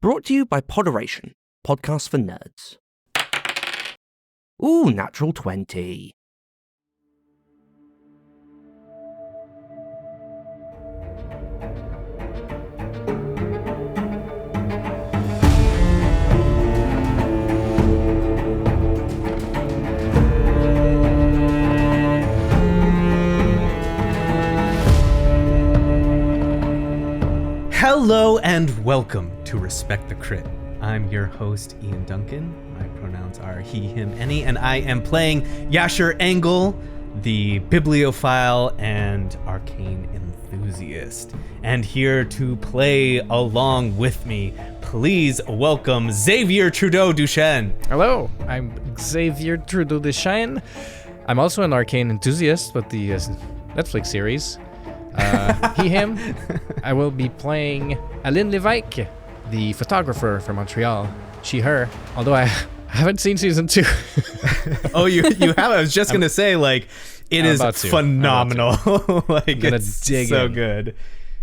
Brought to you by Poderation, podcast for nerds. Ooh, natural 20. Hello and welcome to Respect the Crit. I'm your host, Ian Duncan. My pronouns are he, him, any, and I am playing Yasher Engel, the bibliophile and arcane enthusiast. And here to play along with me, please welcome Xavier Trudeau-Duchesne. Hello, I'm Xavier Trudeau-Duchesne. I'm also an arcane enthusiast with the Netflix series. He, him. I will be playing Aline Levesque, the photographer from Montreal. She, her. Although I haven't seen season 2. Oh, you have? I was just gonna say, like, it is phenomenal. Like, it's so good.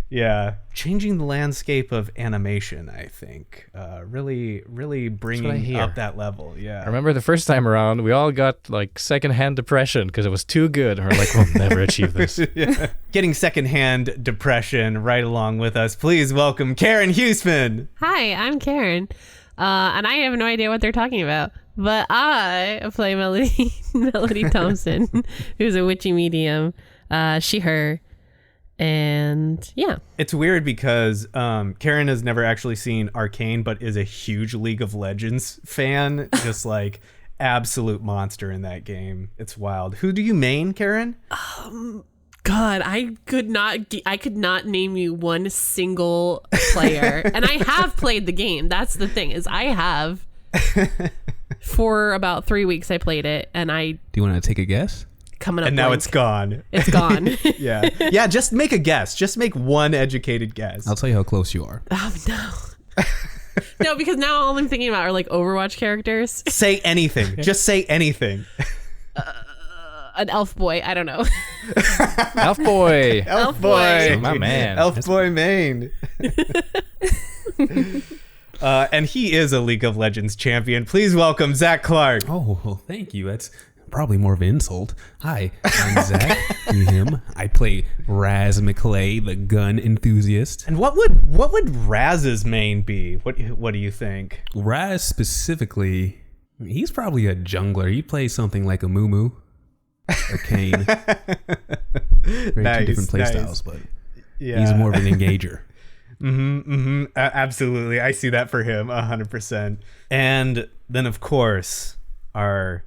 Yeah, changing the landscape of animation, I think. Really bringing up that level. Yeah. I remember the first time around, we all got like secondhand depression because it was too good. And we're like, we'll never achieve this. Yeah. Getting secondhand depression right along with us. Please welcome Karen Huseman. Hi, I'm Karen. And I have no idea what they're talking about. But I play Melody Thompson, who's a witchy medium. She, her. And yeah, it's weird because Karen has never actually seen Arcane, but is a huge League of Legends fan. Just like absolute monster in that game. It's wild. Who do you main, Karen? God, I could not name you one single player. And I have played the game. That's the thing, is I have for about 3 weeks I played it, and Do you want to take a guess? Coming up, and now blank. it's gone. It's gone. Yeah. Just make a guess. Just make one educated guess. I'll tell you how close you are. Oh no. No, because now all I'm thinking about are like Overwatch characters. Say anything. Just say anything. An elf boy. I don't know. Elf boy. Elf boy. My man. Elf boy main. And he is a League of Legends champion. Please welcome Zach Clark. Oh, well, thank you. That's probably more of an insult. Hi, I'm Zach. He, him. I play Raz McClay, the gun enthusiast. And what would Raz's main be? What do you think? Raz specifically, he's probably a jungler. He plays something like a Moo or Kane. Very two different playstyles, but yeah. He's more of an engager. Absolutely. I see that for him 100%. And then, of course, our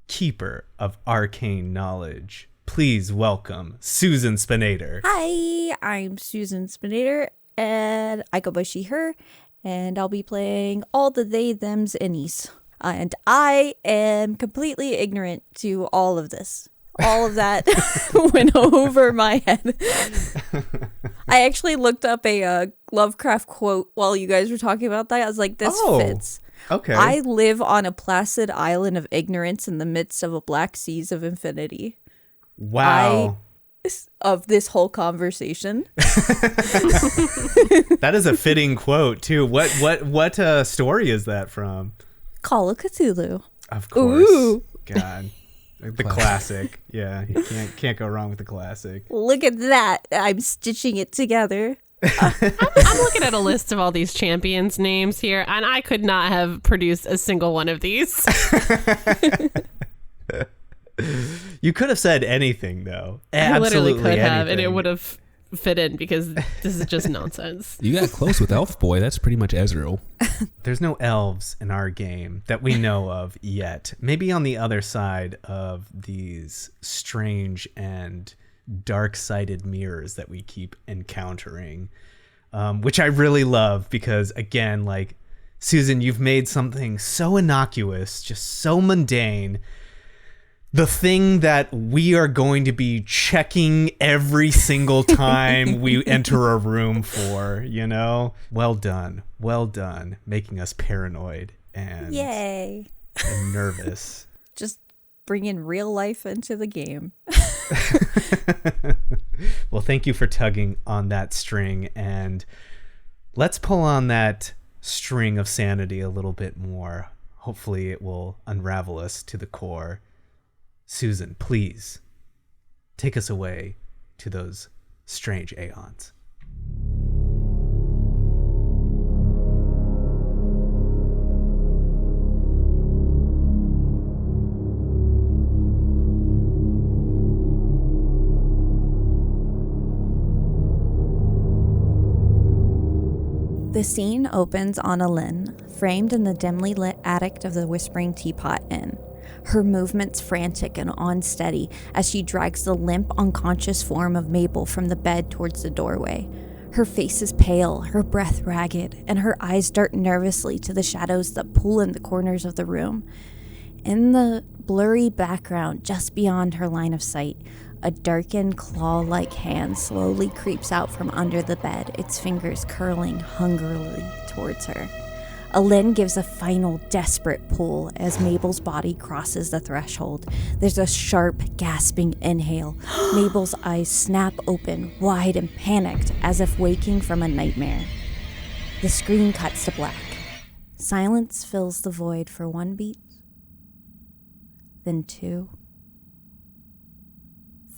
keeper of arcane knowledge. Please welcome Susan Spinator. Hi, I'm Susan Spinator, and I go by she, her, and I'll be playing all the they, thems, any's. And I am completely ignorant to all of this. All of that went over my head. I actually looked up a Lovecraft quote while you guys were talking about that. I was like, this fits. Okay. I live on a placid island of ignorance in the midst of a black seas of infinity. Wow. Of this whole conversation. That is a fitting quote too. What story is that from? Call of Cthulhu. Of course. Ooh. God. The classic. Yeah, you can't go wrong with the classic. Look at that. I'm stitching it together. I'm looking at a list of all these champions' names here, and I could not have produced a single one of these. You could have said anything, though. I literally could have, anything. and it would have fit in because this is just nonsense. You got close with Elf Boy. That's pretty much Ezreal. There's no elves in our game that we know of yet. Maybe on the other side of these strange and dark-sided mirrors that we keep encountering, which I really love because, again, like, Susan, you've made something so innocuous, just so mundane, the thing that we are going to be checking every single time we enter a room for, you know? Well done, making us paranoid and, Yay. and nervous. Just bringing real life into the game. Well, thank you for tugging on that string, and let's pull on that string of sanity a little bit more. Hopefully it will unravel us to the core. Susan, please take us away to those strange aeons. The scene opens on Lynn, framed in the dimly lit attic of the Whispering Teapot Inn. Her movements frantic and unsteady as she drags the limp, unconscious form of Mabel from the bed towards the doorway. Her face is pale, her breath ragged, and her eyes dart nervously to the shadows that pool in the corners of the room. In the blurry background, just beyond her line of sight, a darkened claw-like hand slowly creeps out from under the bed, its fingers curling hungrily towards her. Lynn gives a final desperate pull as Mabel's body crosses the threshold. There's a sharp, gasping inhale. Mabel's eyes snap open, wide and panicked, as if waking from a nightmare. The screen cuts to black. Silence fills the void for 1 beat, then 2.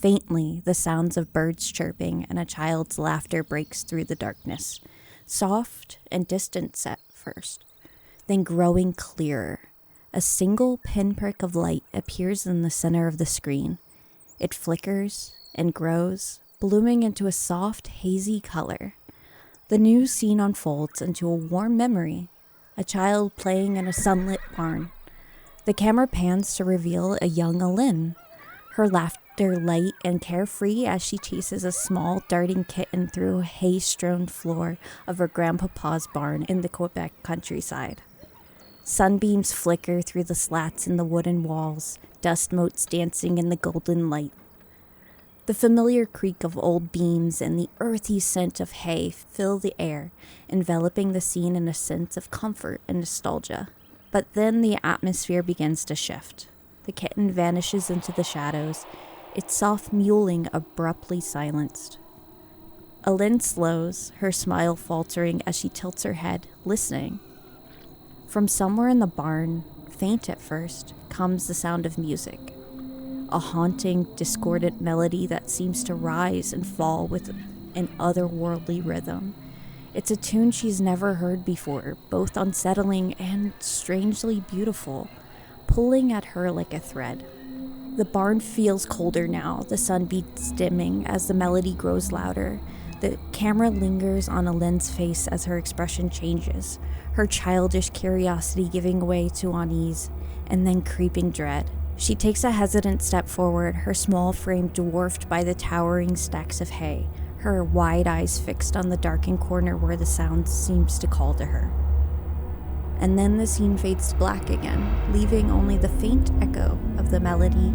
Faintly, the sounds of birds chirping and a child's laughter breaks through the darkness. Soft and distant at first, then growing clearer. A single pinprick of light appears in the center of the screen. It flickers and grows, blooming into a soft, hazy color. The new scene unfolds into a warm memory, a child playing in a sunlit barn. The camera pans to reveal a young Lynn, her laughter light and carefree as she chases a small darting kitten through a hay-strewn floor of her grandpapa's barn in the Quebec countryside. Sunbeams flicker through the slats in the wooden walls, dust motes dancing in the golden light. The familiar creak of old beams and the earthy scent of hay fill the air, enveloping the scene in a sense of comfort and nostalgia. But then the atmosphere begins to shift. The kitten vanishes into the shadows, its soft mewling abruptly silenced. Lynn slows, her smile faltering as she tilts her head, listening. From somewhere in the barn, faint at first, comes the sound of music. A haunting, discordant melody that seems to rise and fall with an otherworldly rhythm. It's a tune she's never heard before, both unsettling and strangely beautiful, pulling at her like a thread. The barn feels colder now, the sun beats dimming as the melody grows louder. The camera lingers on Lynn's face as her expression changes, her childish curiosity giving way to unease, and then creeping dread. She takes a hesitant step forward, her small frame dwarfed by the towering stacks of hay, her wide eyes fixed on the darkened corner where the sound seems to call to her. And then the scene fades to black again, leaving only the faint echo of the melody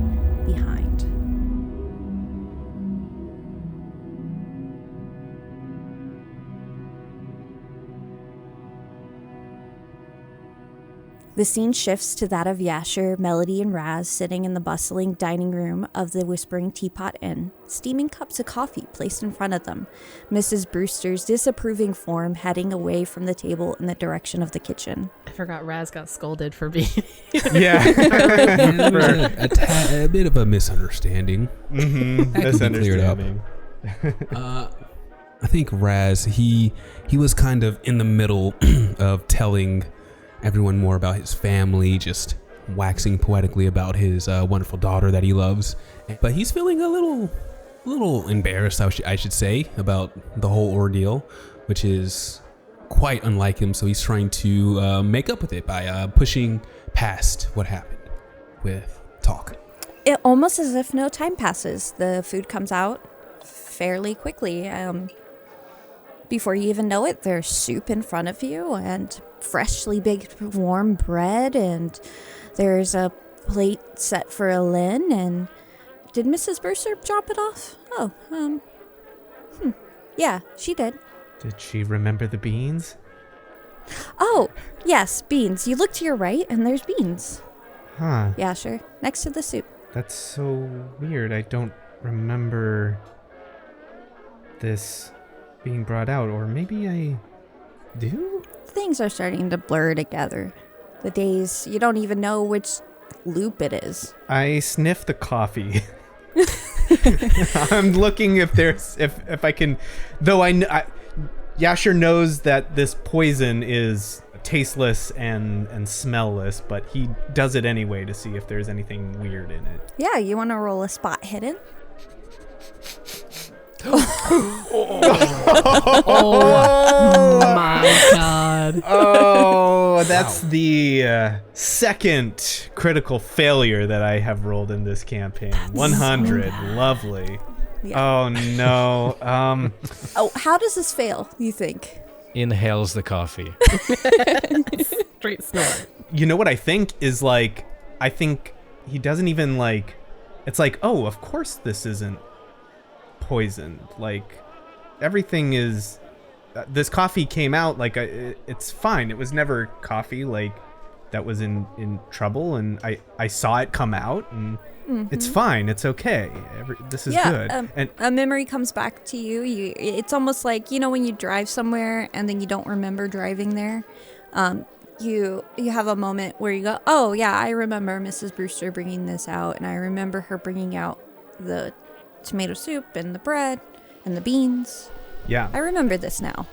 behind. The scene shifts to that of Yasher, Melody, and Raz sitting in the bustling dining room of the Whispering Teapot Inn, steaming cups of coffee placed in front of them, Mrs. Brewster's disapproving form heading away from the table in the direction of the kitchen. I forgot Raz got scolded for being... Yeah. There was a bit of a misunderstanding. Mm-hmm. That could be cleared up. I think Raz, he was kind of in the middle of telling everyone more about his family, just waxing poetically about his wonderful daughter that he loves. But he's feeling a little embarrassed, I should say, about the whole ordeal, which is quite unlike him. So he's trying to make up with it by pushing past what happened with talk. It almost as if no time passes. The food comes out fairly quickly. Before you even know it, there's soup in front of you and freshly baked warm bread, and there's a plate set for Lynn. And did Mrs. Brewster drop it off? Yeah, she did. Did she remember the beans? Oh, yes, beans. You look to your right and there's beans. Huh. Yeah, sure. Next to the soup. That's so weird. I don't remember this being brought out, or maybe I do? things are starting to blur together. The days, you don't even know which loop it is. I sniff the coffee. I'm looking if I can, though Yasher knows that this poison is tasteless and smellless, but he does it anyway to see if there's anything weird in it. Yeah, you want to roll a spot hidden? Oh my god. Oh, that's the second critical failure that I have rolled in this campaign. 100. Lovely. Yeah. Oh no. Oh, how does this fail, you think? Inhales the coffee. Straight snort. You know what I think is like, I think he doesn't even like, it's like, oh, of course this isn't poisoned. Like, everything is, this coffee came out, like, it's fine. It was never coffee, like, that was in trouble, and I saw it come out, and it's fine. It's okay. This is good. And a memory comes back to you. It's almost like, you know, when you drive somewhere and then you don't remember driving there. You have a moment where you go, oh yeah, I remember Mrs. Brewster bringing this out, and I remember her bringing out the tomato soup and the bread and the beans. yeah. I remember this now.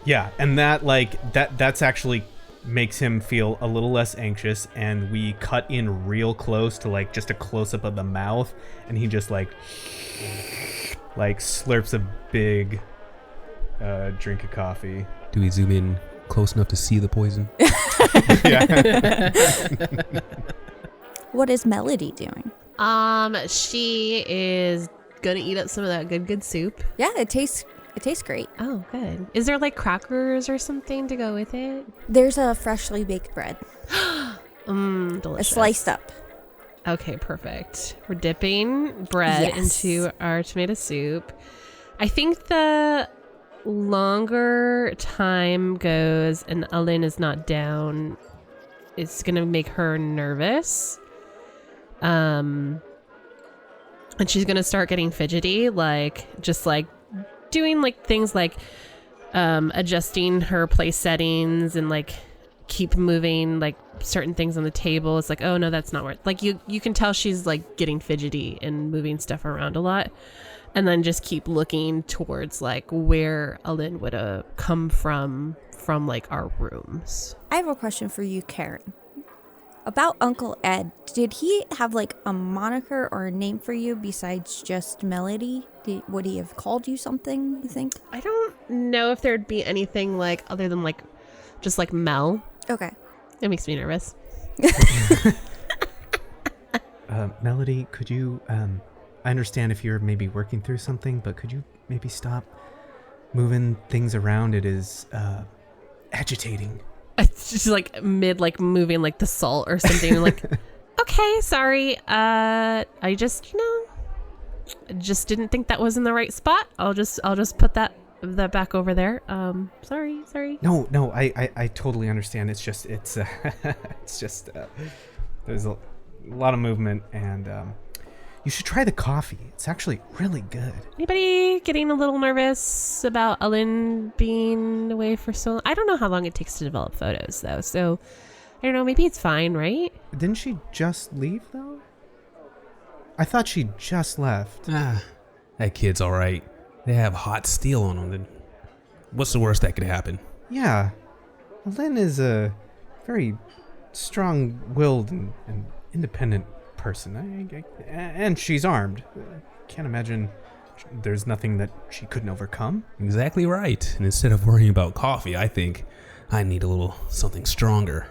Yeah, and that like that's actually makes him feel a little less anxious, and we cut in real close to like just a close up of the mouth, and he just like slurps a big drink of coffee. Do we zoom in close enough to see the poison? Yeah. What is Melody doing? She is gonna eat up some of that good soup. Yeah, it tastes great. Oh, good. Is there like crackers or something to go with it? There's a freshly baked bread. Delicious. It's sliced up. Okay, perfect. We're dipping bread Yes. into our tomato soup. I think the longer time goes and Alin is not down, it's gonna make her nervous. And she's gonna start getting fidgety, like just like doing like things like adjusting her place settings and like keep moving like certain things on the table. It's like, oh no, that's not where, like you can tell she's like getting fidgety and moving stuff around a lot. And then just keep looking towards like where Alin would have come from like our rooms. I have a question for you, Karen. About Uncle Ed, did he have like a moniker or a name for you besides just Melody? Would he have called you something, you think? I don't know if there'd be anything like other than like just like Mel. Okay. It makes me nervous. Melody, could you I understand if you're maybe working through something, but could you maybe stop moving things around? It is agitating. It's just like mid like moving like the salt or something. Like, okay, sorry. I just just didn't think that was in the right spot. I'll just put that back over there. Sorry. No, I totally understand. It's just there's a lot of movement, and you should try the coffee. It's actually really good. Anybody getting a little nervous about Alin being away for so long? I don't know how long it takes to develop photos though. So I don't know, maybe it's fine, right? Didn't she just leave though? I thought she just left. That kid's all right. They have hot steel on them. Then what's the worst that could happen? Yeah. Lynn is a very strong-willed and independent person. And she's armed. Can't imagine there's nothing that she couldn't overcome. Exactly right. And instead of worrying about coffee, I think I need a little something stronger.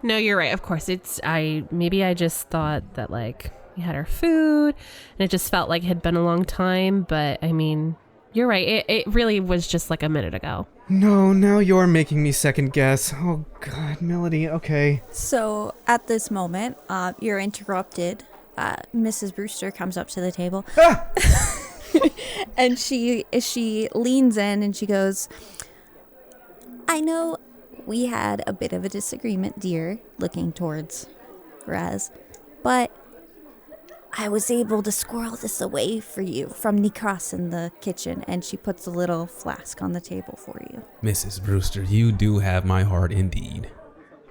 No, you're right. Of course, maybe I just thought that like we had our food and it just felt like it had been a long time. But I mean, you're right. It really was just like a minute ago. No, now you're making me second guess. Oh God, Melody. Okay. So at this moment, you're interrupted. Mrs. Brewster comes up to the table. And she leans in and she goes, I know we had a bit of a disagreement, dear, looking towards Raz, but I was able to squirrel this away for you from Nikras in the kitchen. And she puts a little flask on the table for you. Mrs. Brewster, you do have my heart indeed.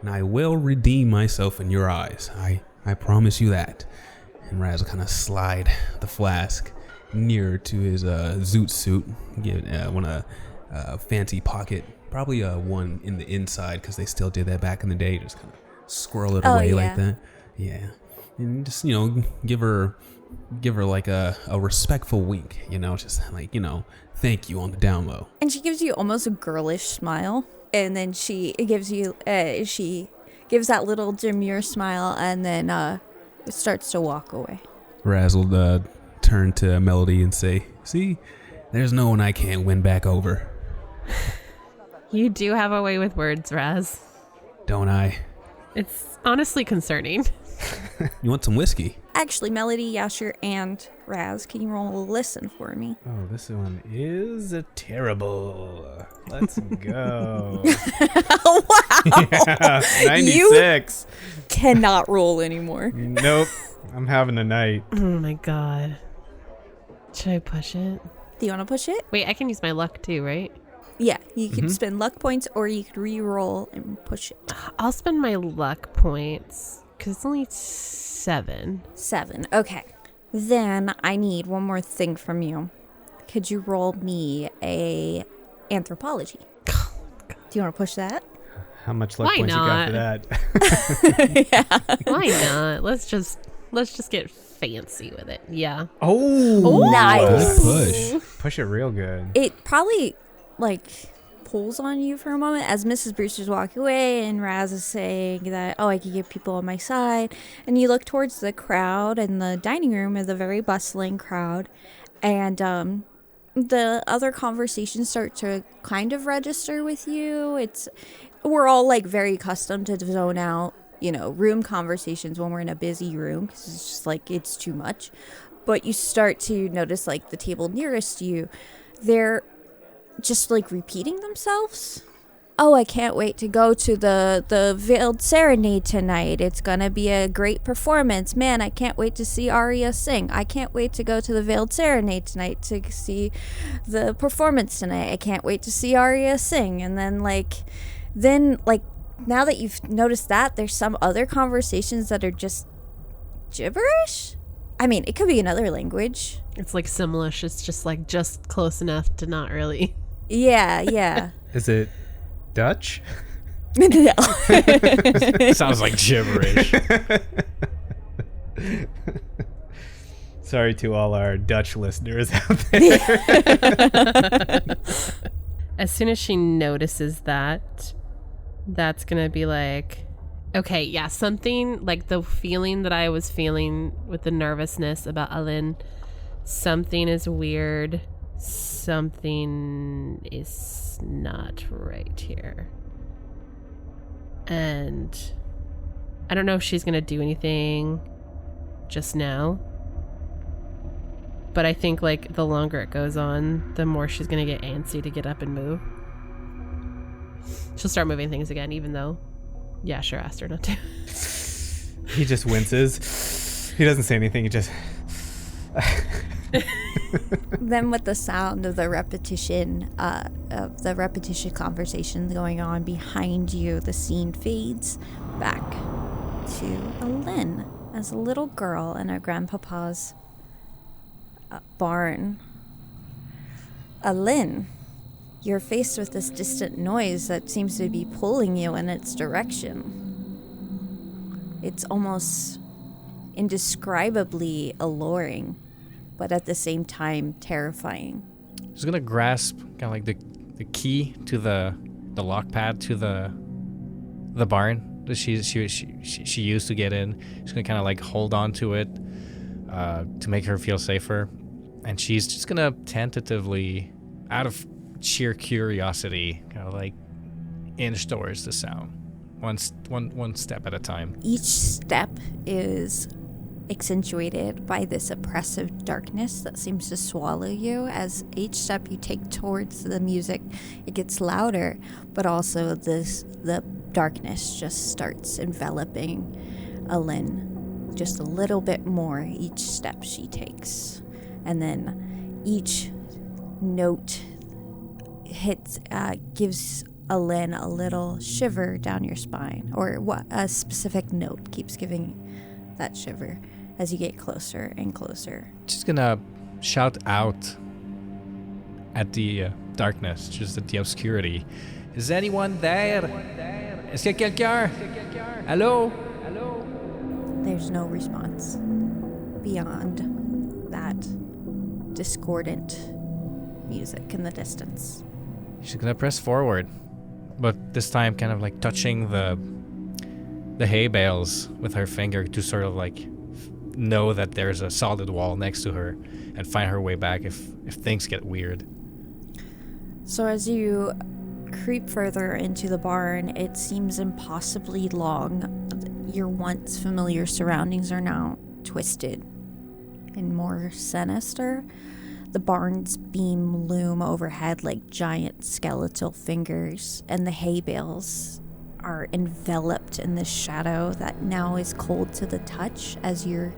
And I will redeem myself in your eyes. I promise you that. And Raz will kind of slide the flask nearer to his zoot suit. Get one fancy pocket. Probably one in the inside, because they still did that back in the day. Just kind of squirrel it away like that. Yeah. And just, give her like a respectful wink, just like, thank you on the down low. And she gives you almost a girlish smile. And then she gives that little demure smile and then starts to walk away. Raz will turn to Melody and say, see, there's no one I can't win back over. You do have a way with words, Raz. Don't I? It's honestly concerning. You want some whiskey? Actually, Melody, Yasher, and Raz, can you roll a listen for me? Oh, this one is terrible. Let's go. Wow! Yeah, 96. Cannot roll anymore. Nope. I'm having a night. Oh my god. Should I push it? Do you want to push it? Wait, I can use my luck too, right? Yeah, you could spend luck points or you could re-roll and push it. I'll spend my luck points because it's only 7. 7. Okay. Then I need one more thing from you. Could you roll me a anthropology? Do you want to push that? How much luck Why points not? you got for that? Yeah. Why not? Let's just get fancy with it. Yeah. Oh, Nice. Good push. Push it real good. It probably pulls on you for a moment as Mrs. Brewster's walking away and Raz is saying that, I could get people on my side. And you look towards the crowd, and the dining room is a very bustling crowd. And the other conversations start to kind of register with you. We're all very accustomed to zone out, room conversations when we're in a busy room, because it's just it's too much. But you start to notice the table nearest you, they're just repeating themselves. Oh, I can't wait to go to the Veiled Serenade tonight. It's gonna be a great performance. Man, I can't wait to see Aria sing. I can't wait to go to the Veiled Serenade tonight to see the performance tonight. I can't wait to see Aria sing. And then now that you've noticed that, there's some other conversations that are just gibberish. I mean, it could be another language. It's like Simlish. It's just close enough to not really. Yeah. Is it Dutch? No. Sounds like gibberish. Sorry to all our Dutch listeners out there. As soon as she notices that, that's gonna be okay, yeah, something the feeling that I was feeling with the nervousness about Alin, something is weird. Something is not right here. And I don't know if she's gonna do anything just now. But I think the longer it goes on, the more she's gonna get antsy to get up and move. She'll start moving things again, even though Yasher asked her not to. He just winces. He doesn't say anything. He just... Then with the sound of the repetition conversation going on behind you, the scene fades back to Alin as a little girl in her grandpapa's barn. Alin, you're faced with this distant noise that seems to be pulling you in its direction. It's almost indescribably alluring, but at the same time terrifying. She's gonna grasp kind of the key to the lock pad to the barn that she used to get in. She's gonna kind of hold on to it to make her feel safer, and she's just gonna tentatively, out of sheer curiosity, kind of inch towards the sound, one step at a time. Each step is accentuated by this oppressive darkness that seems to swallow you. As each step you take towards the music, it gets louder, but also the darkness just starts enveloping Alin. just a little bit more each step she takes. And then each note hits, gives Alin a little shiver down your spine, or what a specific note keeps giving that shiver as you get closer and closer. She's gonna shout out at the darkness, just at the obscurity. Is anyone there? Est-ce qu'il y a quelqu'un? Hello? There's no response beyond that discordant music in the distance. She's gonna press forward, but this time kind of like touching the hay bales with her finger to sort of like know that there's a solid wall next to her and find her way back if things get weird. So as you creep further into the barn, it seems impossibly long. Your once familiar surroundings are now twisted and more sinister. The barn's beam loom overhead like giant skeletal fingers, and the hay bales are enveloped in this shadow that now is cold to the touch as it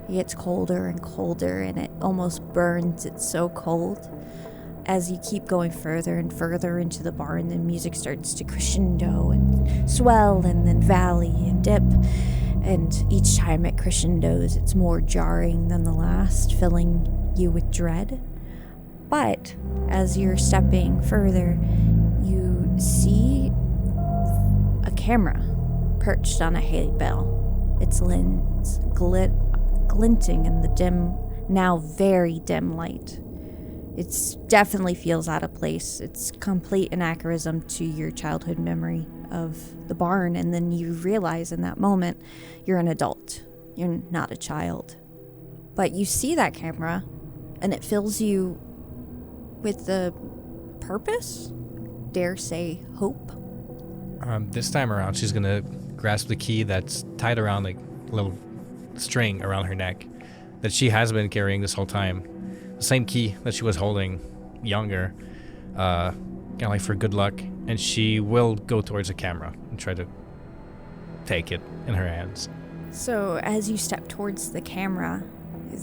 gets colder and colder, and it almost burns. It's so cold. As you keep going further and further into the barn, the music starts to crescendo and swell and then valley and dip. And each time it crescendos, it's more jarring than the last, filling you with dread. But as you're stepping further, you see a camera perched on a hay bale. Its lens glinting in the dim, now very dim light. It definitely feels out of place. It's complete anachronism to your childhood memory of the barn, and then you realize in that moment you're an adult. You're not a child. But you see that camera, and it fills you with the purpose, dare say hope. This time around, she's gonna grasp the key that's tied around like a little string around her neck that she has been carrying this whole time. The same key that she was holding younger, kind of like for good luck, and she will go towards the camera and try to take it in her hands. So as you step towards the camera,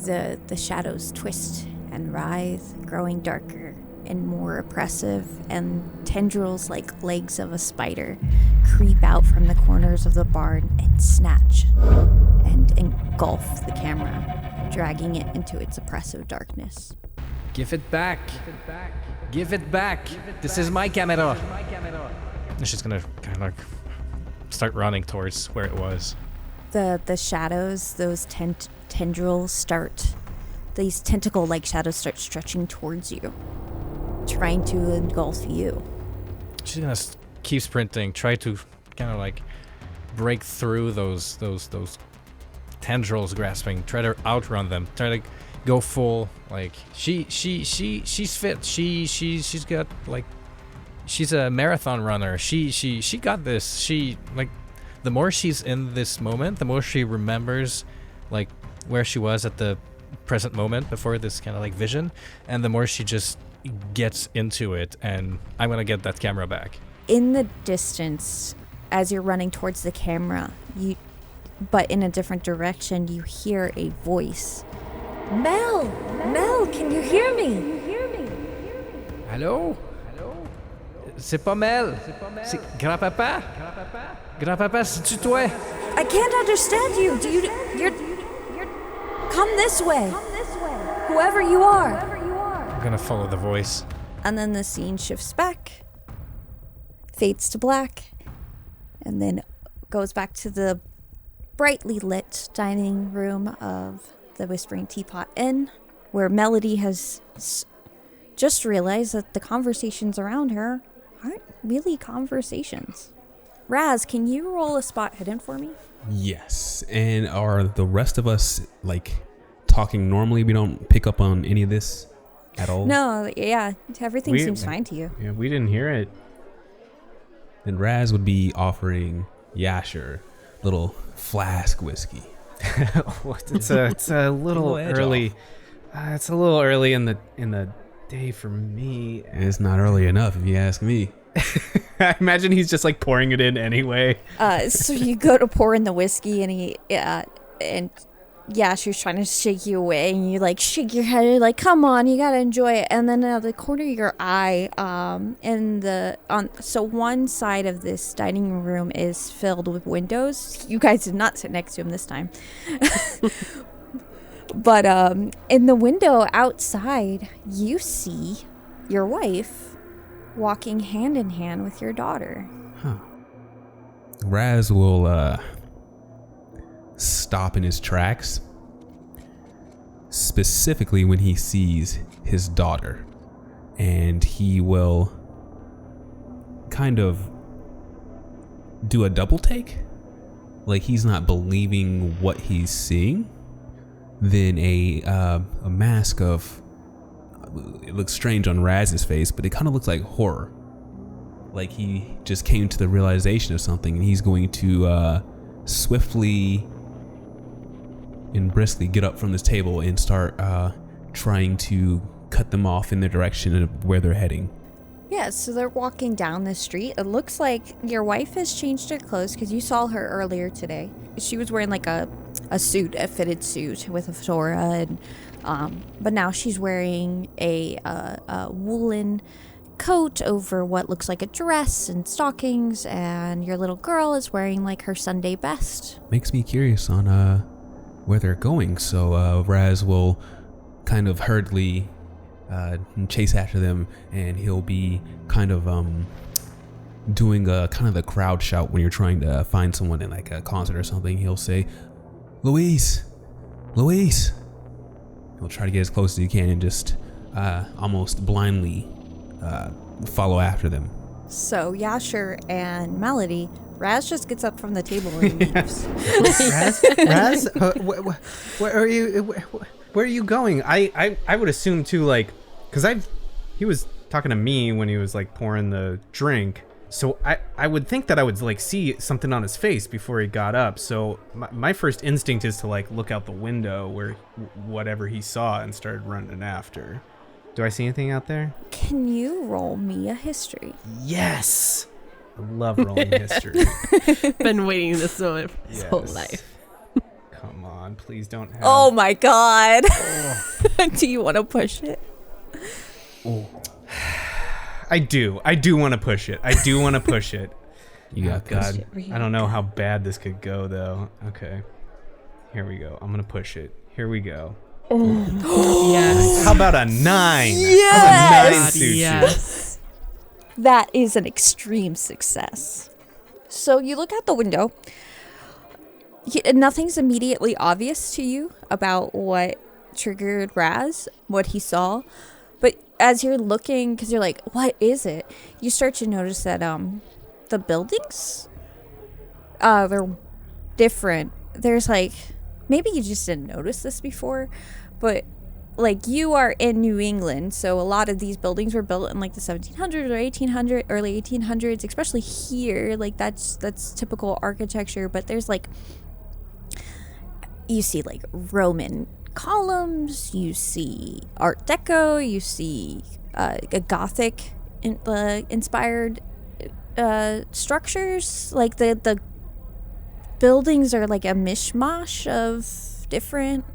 the shadows twist and writhe, growing darker and more oppressive, and tendrils like legs of a spider creep out from the corners of the barn and snatch and engulf the camera, dragging it into its oppressive darkness. Give it back. Give it back. This is my camera. And she's gonna kind of like start running towards where it was. The shadows, those tendrils start, these tentacle-like shadows start stretching towards you, trying to engulf you. She's gonna keep sprinting, try to kind of like break through those tendrils grasping, try to outrun them, try to go full, like she's fit. She's got like, she's a marathon runner. She got this. She like, the more she's in this moment, the more she remembers like where she was at the present moment before this kind of like vision, and the more she just gets into it. And I'm gonna get that camera back. In the distance, as you're running towards the camera, but in a different direction, you hear a voice. Mel, can you hear me? Allô? C'est pas Mel. C'est grand-papa? Grand-papa, c'est-tu toi? I can't understand you. You're come this way. Whoever you are. I'm gonna follow the voice. And then the scene shifts back, fades to black, and then goes back to the brightly lit dining room of the Whispering Teapot Inn, where Melody has just realized that the conversations around her aren't really conversations. Raz, can you roll a spot hidden for me? Yes. And are the rest of us like talking normally? We don't pick up on any of this at all? No, yeah. Everything seems fine to you. Yeah, we didn't hear it. Then Raz would be offering Yasher little flask whiskey. It's a little early. It's a little early in the day for me. It's not early enough, if you ask me. I imagine he's just like pouring it in anyway. So you go to pour in the whiskey, and And yeah, she was trying to shake you away, and you like shake your head, you're like, come on, you gotta enjoy it. And then out of the corner of your eye, so one side of this dining room is filled with windows. You guys did not sit next to him this time. But in the window outside, you see your wife walking hand in hand with your daughter. Raz will stop in his tracks, specifically when he sees his daughter, and he will kind of do a double take, like he's not believing what he's seeing. Then a mask of, it looks strange on Raz's face, but it kind of looks like horror, like he just came to the realization of something, and he's going to swiftly and briskly get up from this table and start trying to cut them off in the direction of where they're heading. Yeah, so they're walking down the street. It looks like your wife has changed her clothes because you saw her earlier today. She was wearing like a suit, a fitted suit with a fedora, and but now she's wearing a woolen coat over what looks like a dress and stockings, and your little girl is wearing like her Sunday best. Makes me curious on where they're going, so Raz will kind of hurriedly chase after them, and he'll be kind of doing kind of the crowd shout when you're trying to find someone in like a concert or something. He'll say, Louise. He'll try to get as close as he can and just almost blindly follow after them. So Yasher and Melody, Raz just gets up from the table and leaves. Raz, where are you? Where are you going? I would assume too, like, because he was talking to me when he was like pouring the drink, so I would think that I would like see something on his face before he got up. So my first instinct is to like look out the window where whatever he saw and started running after. Do I see anything out there? Can you roll me a history? Yes. I love rolling history. Been waiting this moment for his whole life. Come on, please don't have... Oh my god. Do you want to push it? Oh. I do want to push it. You got God. this. I don't know how bad this could go though. Okay. Here we go. I'm going to push it. Here we go. Yes. How about a 9? Yes. Yes. That is an extreme success. So you look out the window. Nothing's immediately obvious to you about what triggered Raz, what he saw. But as you're looking, because you're like, what is it? You start to notice that the buildings, they're different. There's like, maybe you just didn't notice this before, but like you are in New England, so a lot of these buildings were built in like the 1700s or 1800s, early 1800s, especially here. Like that's typical architecture, but there's like, you see like Roman columns, you see Art Deco, you see a Gothic inspired structures. Like the buildings are like a mishmash of different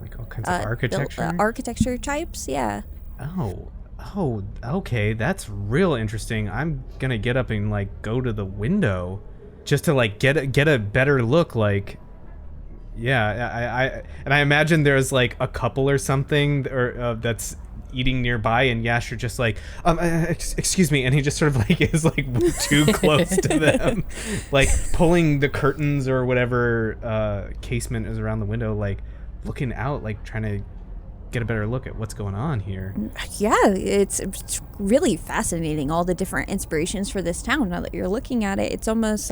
Like all kinds of architecture? Architecture types, yeah. Oh, okay. That's real interesting. I'm gonna get up and like go to the window just to like get a better look. Like, yeah, I imagine there's like a couple or something or that's eating nearby, and Yasher just like excuse me, and he just sort of like is like too close to them, like pulling the curtains or whatever casement is around the window, like looking out, like trying to get a better look at what's going on here. Yeah, it's really fascinating, all the different inspirations for this town. Now that you're looking at it, it's almost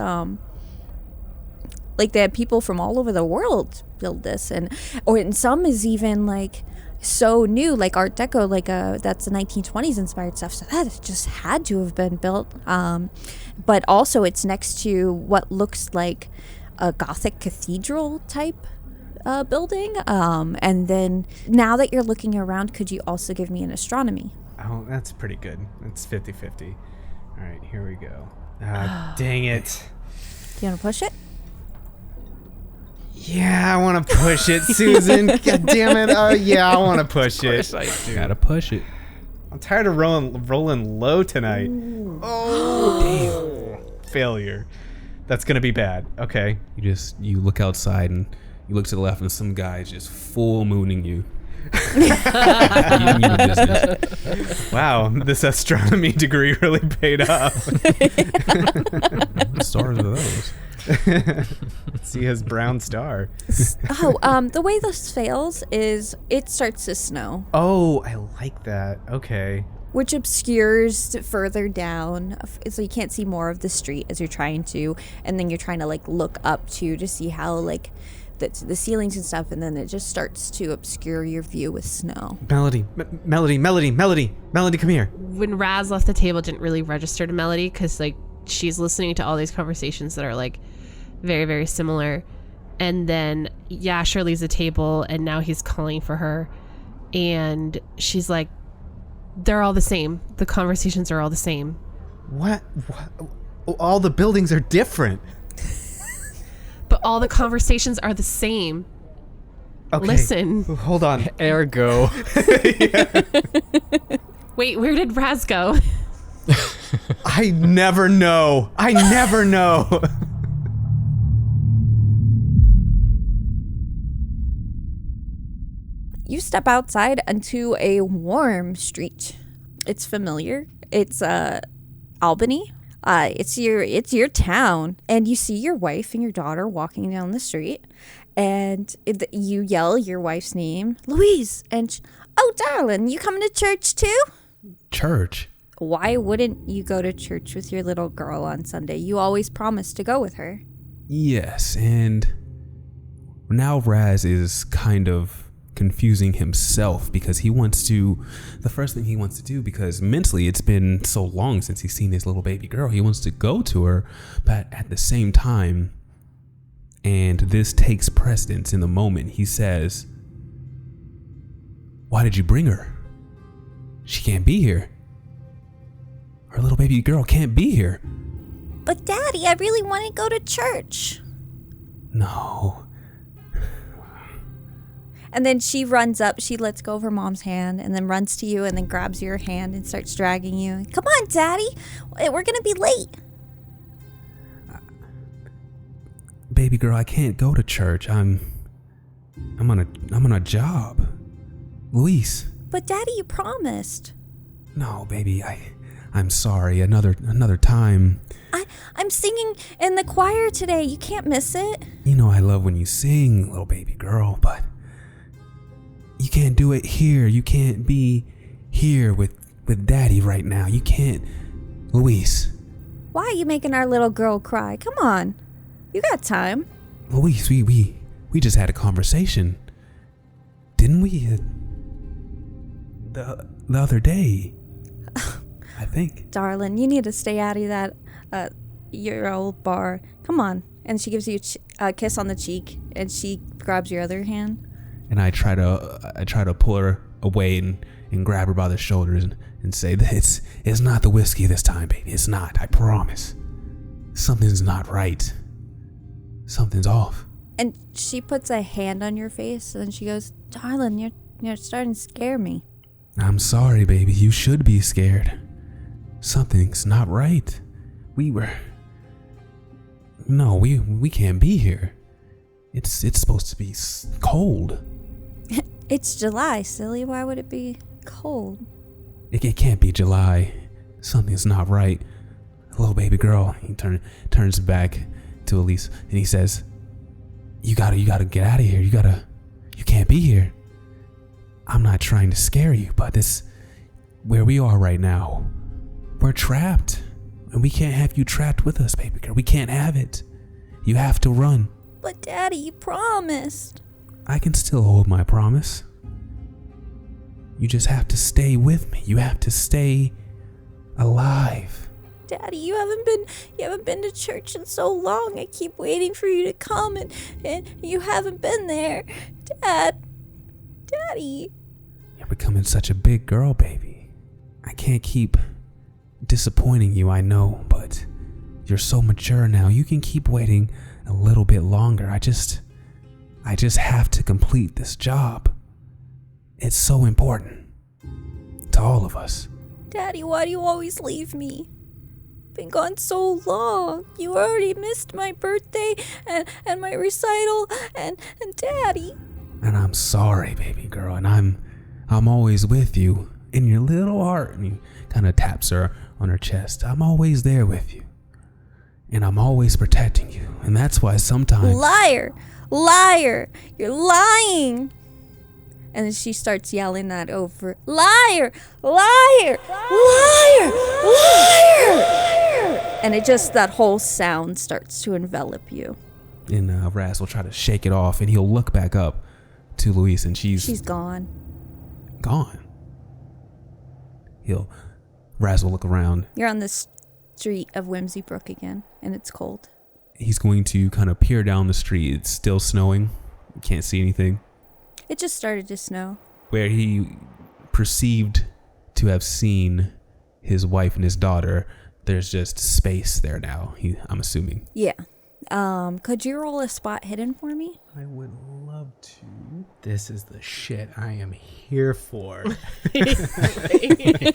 like they had people from all over the world build this, and some is even like so new, like Art Deco, like that's the 1920s inspired stuff, so that just had to have been built. But also it's next to what looks like a Gothic cathedral type building. And then now that you're looking around, could you also give me an astronomy? Oh, that's pretty good. It's 50-50. All right, here we go. Dang it. Do you want to push it? Yeah, I want to push it, Susan. God damn it. Oh, yeah, I want to push it. Gotta push it. I'm tired of rolling low tonight. Oh, damn. Failure. That's going to be bad. Okay. You look outside and you look to the left and some guy is just full mooning you. Wow, this astronomy degree really paid off. What stars are those? See his brown star. The way this fails is it starts to snow, Oh, I like that. Okay. which obscures further down, so you can't see more of the street as you're trying to, and then you're trying to like look up to see how like the ceilings and stuff, and then it just starts to obscure your view with snow. Melody, come here. When Raz left the table, it didn't really register to Melody because like she's listening to all these conversations that are like very, very similar. And then Yasher leaves the table and now he's calling for her. And she's like, they're all the same. The conversations are all the same. What? All the buildings are different. But all the conversations are the same. Okay. Listen. Hold on. Ergo. Wait, where did Raz go? I never know. You step outside onto a warm street. It's familiar. It's Albany. It's your town, and you see your wife and your daughter walking down the street, and you yell your wife's name, Louise, and oh, darling, you coming to church too? Church? Why wouldn't you go to church with your little girl on Sunday? You always promised to go with her. Yes, and now Raz is kind of confusing himself because the first thing he wants to do, because mentally it's been so long since he's seen his little baby girl, he wants to go to her, but at the same time, and this takes precedence in the moment, he says, why did you bring her? She can't be here. Our little baby girl can't be here. But Daddy, I really want to go to church. No. And then she runs up, she lets go of her mom's hand, and then runs to you and then grabs your hand and starts dragging you. Come on, Daddy, we're gonna be late. Baby girl, I can't go to church. I'm on a job. Luis. But Daddy, you promised. No, baby, I'm sorry. Another time. I'm singing in the choir today. You can't miss it. You know I love when you sing, little baby girl, but you can't do it here. You can't be here with Daddy right now. You can't. Luis. Why are you making our little girl cry? Come on. You got time. Luis, we just had a conversation. Didn't we? The other day. I think. Darling, you need to stay out of that your old bar. Come on. And she gives you a kiss on the cheek, and she grabs your other hand. And I try to pull her away and grab her by the shoulders and say that it's not the whiskey this time, baby. It's not. I promise. Something's not right. Something's off. And she puts a hand on your face, and then she goes, Darling, you're starting to scare me. I'm sorry, baby. You should be scared. Something's not right. We can't be here. It's supposed to be cold. It's July, silly. Why would it be cold? It can't be July. Something's not right. Little baby girl. He turns back to Elise and he says, You gotta get out of here. You can't be here. I'm not trying to scare you, but this, where we are right now, we're trapped. And we can't have you trapped with us, baby girl. We can't have it. You have to run. But Daddy, you promised. I can still hold my promise. You just have to stay with me. You have to stay alive. Daddy, you haven't been to church in so long. I keep waiting for you to come and you haven't been there. Daddy. You're becoming such a big girl, baby. I can't keep disappointing you, I know, but you're so mature now. You can keep waiting a little bit longer. I just have to complete this job. It's so important to all of us. Daddy, why do you always leave me? Been gone so long. You already missed my birthday and my recital and Daddy. And I'm sorry, baby girl, and I'm always with you in your little heart. And he kind of taps her on her chest. I'm always there with you. And I'm always protecting you. And that's why sometimes... Liar! Liar! You're lying! And then she starts yelling that over. Liar! Liar! Liar! Liar! And it just, that whole sound starts to envelop you. And Raz will try to shake it off, and he'll look back up to Luis, and she's gone. Gone. Raz will look around. You're on the street of Whimsy Brook again, and it's cold. He's going to kind of peer down the street. It's still snowing. You can't see anything. It just started to snow. Where he perceived to have seen his wife and his daughter, there's just space there now, I'm assuming. Yeah. Could you roll a spot hidden for me? I would love to. This is the shit I am here for. The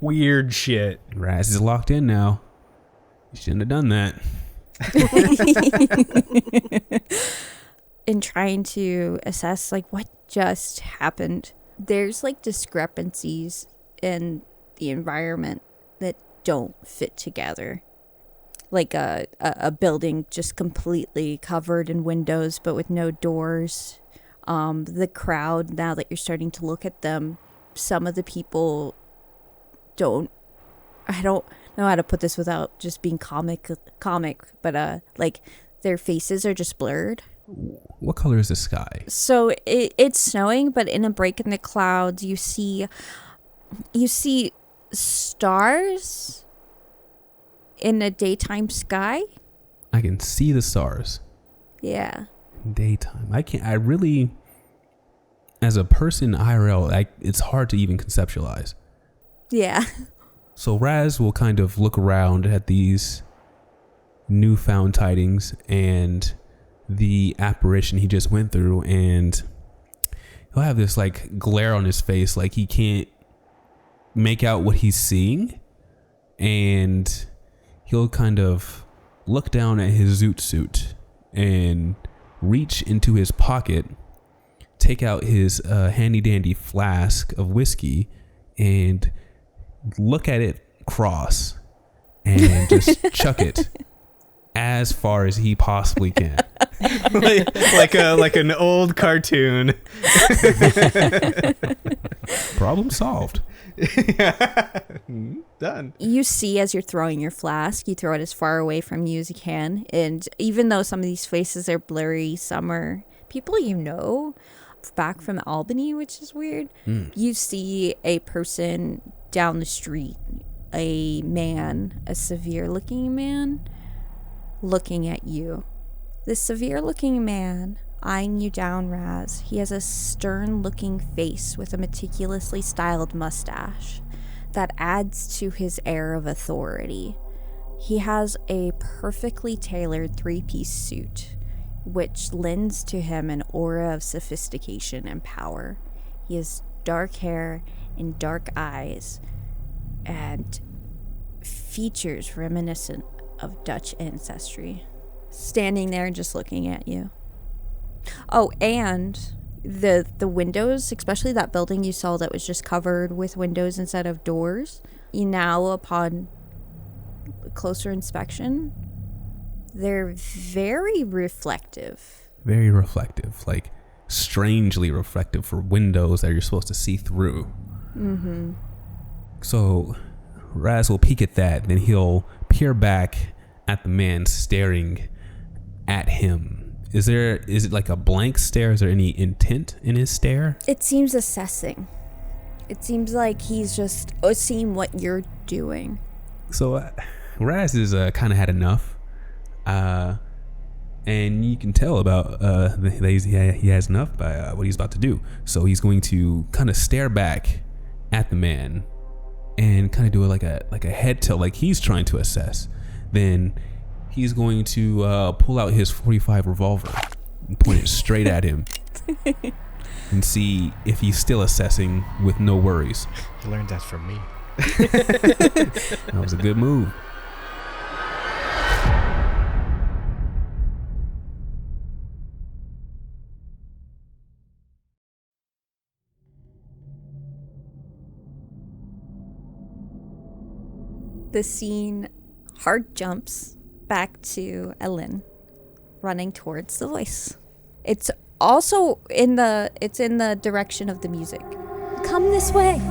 weird shit. Raz is locked in now. You shouldn't have done that. In trying to assess what just happened, there's discrepancies in the environment that don't fit together. Like a building just completely covered in windows but with no doors. The crowd, now that you're starting to look at them, some of the people I don't know how to put this without just being comic, but their faces are just blurred. What color is the sky? So it's snowing, but in a break in the clouds, you see stars in a daytime sky. I can see the stars. Yeah. Daytime. I really, as a person IRL, it's hard to even conceptualize. Yeah. So Raz will kind of look around at these newfound tidings and the apparition he just went through, and he'll have this glare on his face, like he can't make out what he's seeing, and he'll kind of look down at his zoot suit and reach into his pocket, take out his handy dandy flask of whiskey, and look at it cross and just chuck it as far as he possibly can. like an old cartoon. Problem solved. Done. You see, as you're throwing your flask, you throw it as far away from you as you can. And even though some of these faces are blurry, some are people back from Albany, which is weird. You see a person down the street, a severe looking man, looking at you. This severe looking man eyeing you down, Raz. He has a stern looking face with a meticulously styled mustache that adds to his air of authority. He has a perfectly tailored 3-piece suit, which lends to him an aura of sophistication and power. He has dark hair and dark eyes and features reminiscent of Dutch ancestry. Standing there and just looking at you. Oh, and the windows, especially that building you saw that was just covered with windows instead of doors, now upon closer inspection, they're very reflective. Very reflective, strangely reflective for windows that you're supposed to see through. Mm-hmm. So Raz will peek at that, then he'll peer back at the man staring at him. Is it like a blank stare? Is there any intent in his stare? It seems assessing. It seems like he's just seeing what you're doing. So Raz is kind of had enough, and you can tell about he has enough by what he's about to do. So he's going to kind of stare back at the man and kind of do like a head tilt, like he's trying to assess. Then he's going to pull out his .45 revolver point it straight at him and see if he's still assessing with no worries. You learned that from me. That was a good move. The scene hard jumps back to Ellen running towards the voice. It's also in the direction of the music. Come this way.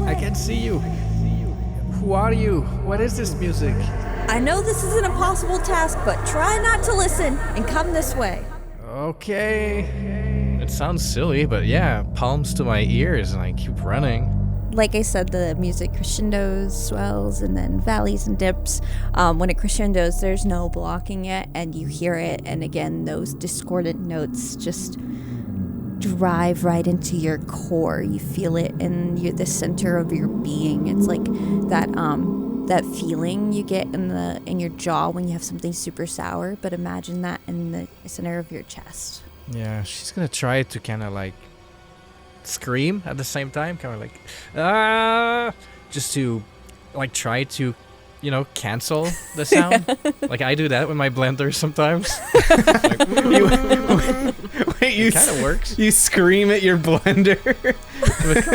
I can see you. Who are you? What is this music? I know this is an impossible task, but try not to listen and come this way. Okay. It sounds silly, but yeah, palms to my ears and I keep running. Like I said, the music crescendos, swells, and then valleys and dips. When it crescendos, there's no blocking it, and you hear it, and again, those discordant notes just drive right into your core. You feel it in the center of your being. It's like that feeling you get in your jaw when you have something super sour, but imagine that in the center of your chest. Yeah, she's gonna try to kind of like scream at the same time, kind of like just to like try to cancel the sound. Like I do that with my blender sometimes. Wait, you kind of works. You scream at your blender.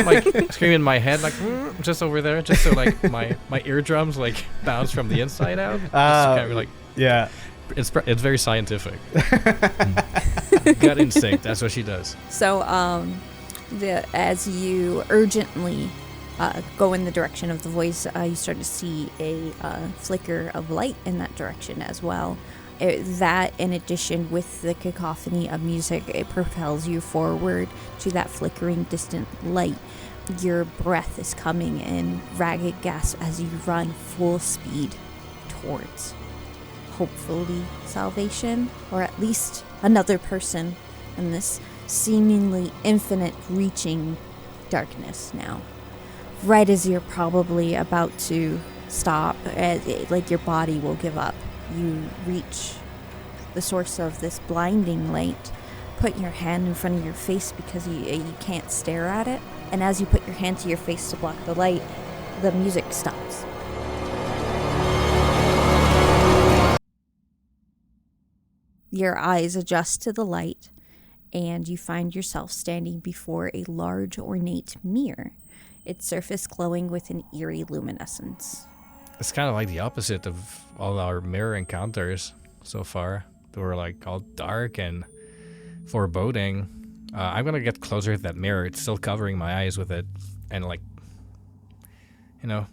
Like scream in my head, like just over there, just so like my eardrums like bounce from the inside out. Kind of like yeah, it's very scientific. Gut instinct. That's what she does. So as you urgently go in the direction of the voice, you start to see a flicker of light in that direction as well. That, in addition with the cacophony of music, it propels you forward to that flickering distant light. Your breath is coming in ragged gasps as you run full speed towards, hopefully, salvation, or at least another person in this seemingly infinite reaching darkness now. Right as you're probably about to stop, like your body will give up, you reach the source of this blinding light, put your hand in front of your face because you can't stare at it, and as you put your hand to your face to block the light, the music stops. Your eyes adjust to the light, and you find yourself standing before a large ornate mirror, its surface glowing with an eerie luminescence. It's kind of like the opposite of all our mirror encounters so far. They were like all dark and foreboding. I'm gonna get closer to that mirror. It's still covering my eyes with it, and like,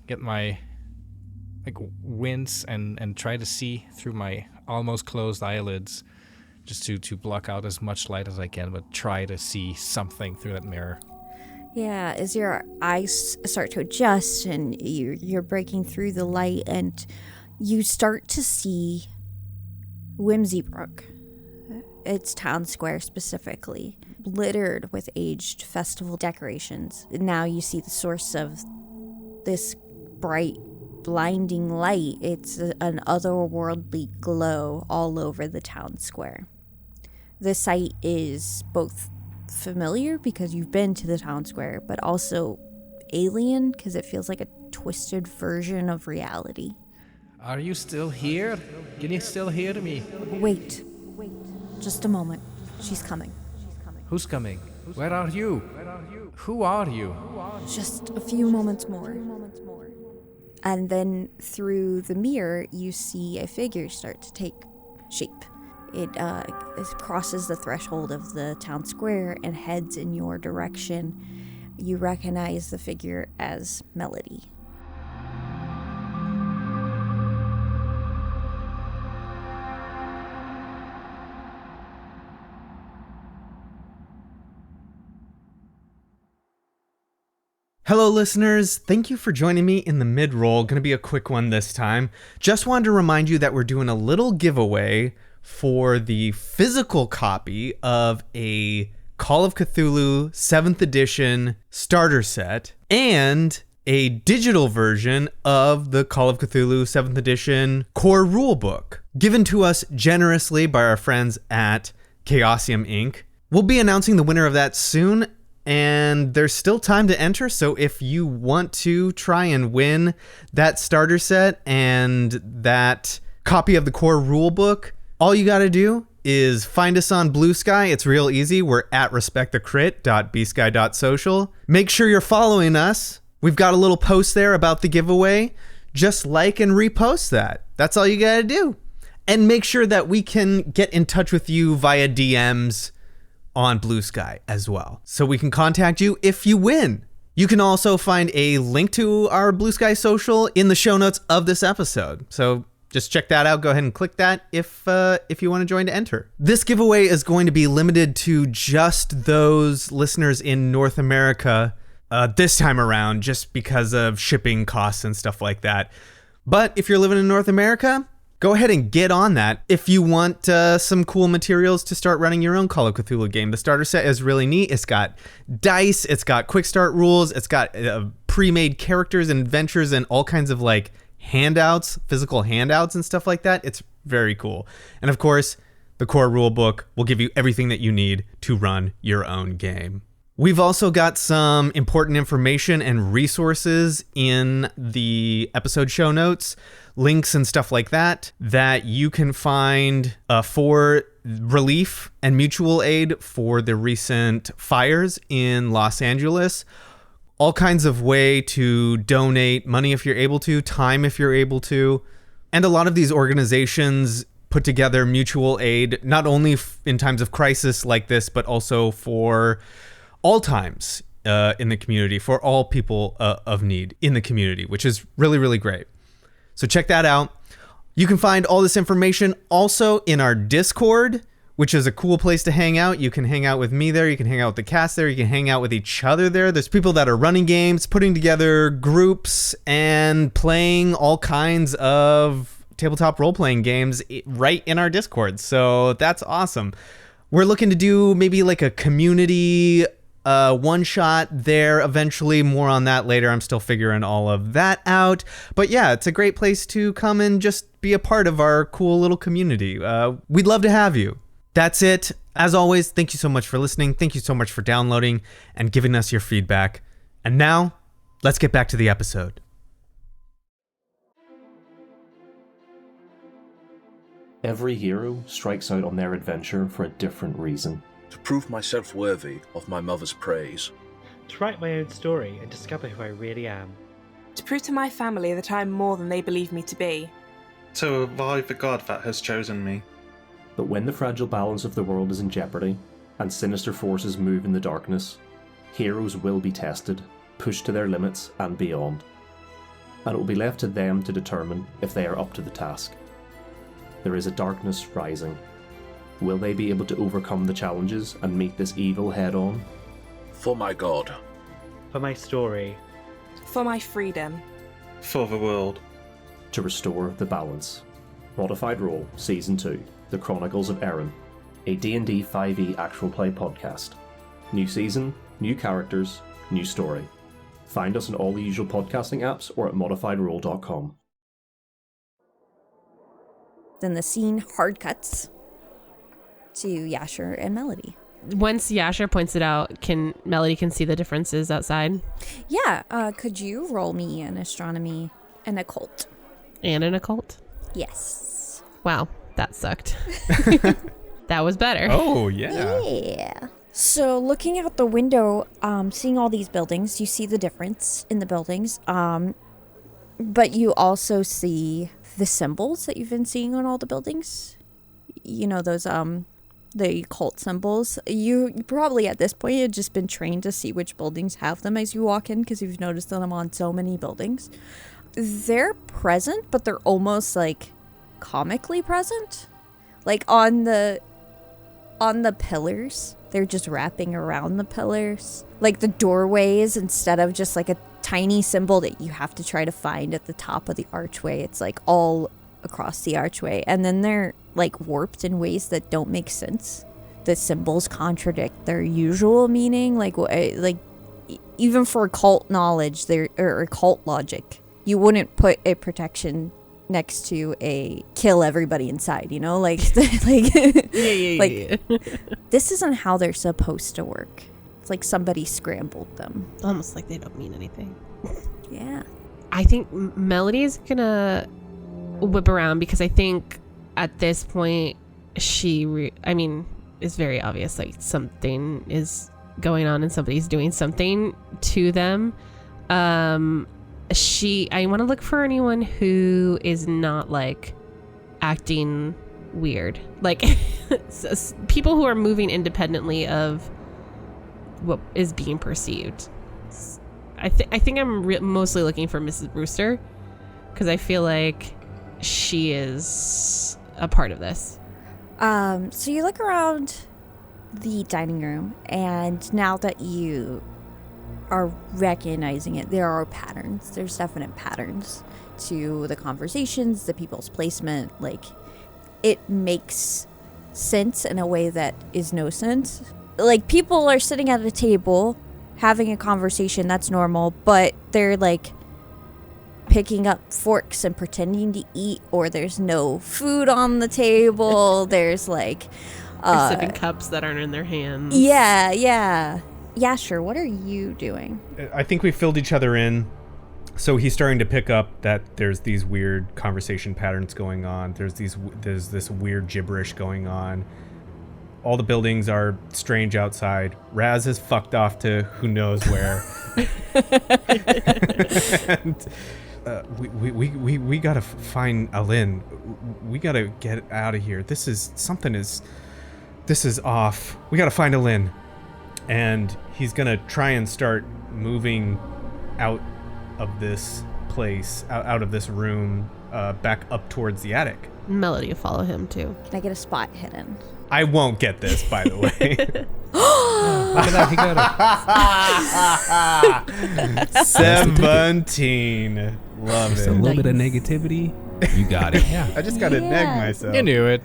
get my wince and try to see through my almost closed eyelids, just to block out as much light as I can, but try to see something through that mirror. Yeah, as your eyes start to adjust and you're breaking through the light, and you start to see Whimsybrook, its town square specifically, littered with aged festival decorations. Now you see the source of this bright, blinding light. It's an otherworldly glow all over the town square. The sight is both familiar because you've been to the town square, but also alien because it feels like a twisted version of reality. Are you still here? Can you still hear me? Wait. Just a moment. She's coming. Who's coming? Where are you? Who are you? Just a few moments more. And then through the mirror, you see a figure start to take shape. It crosses the threshold of the town square and heads in your direction. You recognize the figure as Melody. Hello listeners, thank you for joining me in the mid-roll. Gonna be a quick one this time. Just wanted to remind you that we're doing a little giveaway for the physical copy of a Call of Cthulhu 7th edition starter set and a digital version of the Call of Cthulhu 7th edition core rulebook, given to us generously by our friends at Chaosium Inc. We'll be announcing the winner of that soon, and there's still time to enter, so if you want to try and win that starter set and that copy of the core rulebook, all you got to do is find us on Blue Sky. It's real easy. We're at respectthecrit.bsky.social. Make sure you're following us. We've got a little post there about the giveaway. Just like and repost that. That's all you got to do. And make sure that we can get in touch with you via DMs on Blue Sky as well, so we can contact you if you win. You can also find a link to our Blue Sky social in the show notes of this episode. So just check that out. Go ahead and click that if you want to join to enter. This giveaway is going to be limited to just those listeners in North America this time around, just because of shipping costs and stuff like that. But if you're living in North America, go ahead and get on that. If you want some cool materials to start running your own Call of Cthulhu game, the starter set is really neat. It's got dice, it's got quick start rules, it's got pre-made characters and adventures and all kinds of like handouts, physical handouts and stuff like that. It's very cool. And of course, the core rulebook will give you everything that you need to run your own game. We've also got some important information and resources in the episode show notes, links and stuff like that you can find for relief and mutual aid for the recent fires in Los Angeles. All kinds of way to donate money if you're able to, time if you're able to. And a lot of these organizations put together mutual aid, not only in times of crisis like this, but also for all times in the community, for all people of need in the community, which is really, really great. So check that out. You can find all this information also in our Discord, which is a cool place to hang out. You can hang out with me there. You can hang out with the cast there. You can hang out with each other there. There's people that are running games, putting together groups, and playing all kinds of tabletop role-playing games right in our Discord. So that's awesome. We're looking to do maybe like a community one-shot there eventually. More on that later. I'm still figuring all of that out. But yeah, it's a great place to come and just be a part of our cool little community. We'd love to have you. That's it. As always, thank you so much for listening. Thank you so much for downloading and giving us your feedback. And now, let's get back to the episode. Every hero strikes out on their adventure for a different reason. To prove myself worthy of my mother's praise. To write my own story and discover who I really am. To prove to my family that I am more than they believe me to be. To revive the god that has chosen me. But when the fragile balance of the world is in jeopardy, and sinister forces move in the darkness, heroes will be tested, pushed to their limits and beyond. And it will be left to them to determine if they are up to the task. There is a darkness rising. Will they be able to overcome the challenges and meet this evil head on? For my god. For my story. For my freedom. For the world. To restore the balance. Modified Role Season 2, The Chronicles of Erin, a D&D 5e actual play podcast. New season, new characters, new story. Find us on all the usual podcasting apps or at modifiedrole.com. Then the scene hard cuts to Yasher and Melody. Once Yasher points it out, Melody can see the differences outside? Yeah, could you roll me an astronomy and occult? And an occult? Yes. Wow, that sucked. That was better. Oh, yeah. Yeah. So looking out the window, seeing all these buildings, you see the difference in the buildings. But you also see the symbols that you've been seeing on all the buildings. You know, those, the cult symbols. You probably at this point had just been trained to see which buildings have them as you walk in, because you've noticed them on so many buildings. They're present, but they're almost like comically present. Like on the pillars, they're just wrapping around the pillars. Like the doorways, instead of just like a tiny symbol that you have to try to find at the top of the archway, it's like all across the archway. And then they're like warped in ways that don't make sense. The symbols contradict their usual meaning. Like even for occult knowledge, or occult logic, you wouldn't put a protection next to a kill everybody inside, you know? Like, Yeah. this isn't how they're supposed to work. It's like somebody scrambled them. Almost like they don't mean anything. Yeah. I think Melody is gonna whip around because I think at this point it's very obvious, like something is going on and somebody's doing something to them. I want to look for anyone who is not like acting weird, like people who are moving independently of what is being perceived. I think I'm mostly looking for Mrs. Brewster because I feel like she is a part of this. So you look around the dining room, and now that you are recognizing it, there are patterns. There's definite patterns to the conversations, the people's placement. Like, it makes sense in a way that is no sense. Like, people are sitting at a table having a conversation, that's normal, but they're like picking up forks and pretending to eat, or there's no food on the table. There's like They're sipping cups that aren't in their hands. Yeah, sure. What are you doing? I think we filled each other in. So he's starting to pick up that there's these weird conversation patterns going on. There's this weird gibberish going on. All the buildings are strange outside. Raz is fucked off to who knows where. And, we gotta find Alin. We gotta get out of here. This is off. We gotta find Alin. And he's gonna try and start moving out of this place, out of this room, back up towards the attic. Melody will follow him too. Can I get a spot hidden? I won't get this, by the way. Look at that, he got it. 17. Love Just it. a little bit of negativity. You got it. Yeah. I just gotta neg myself. You knew it.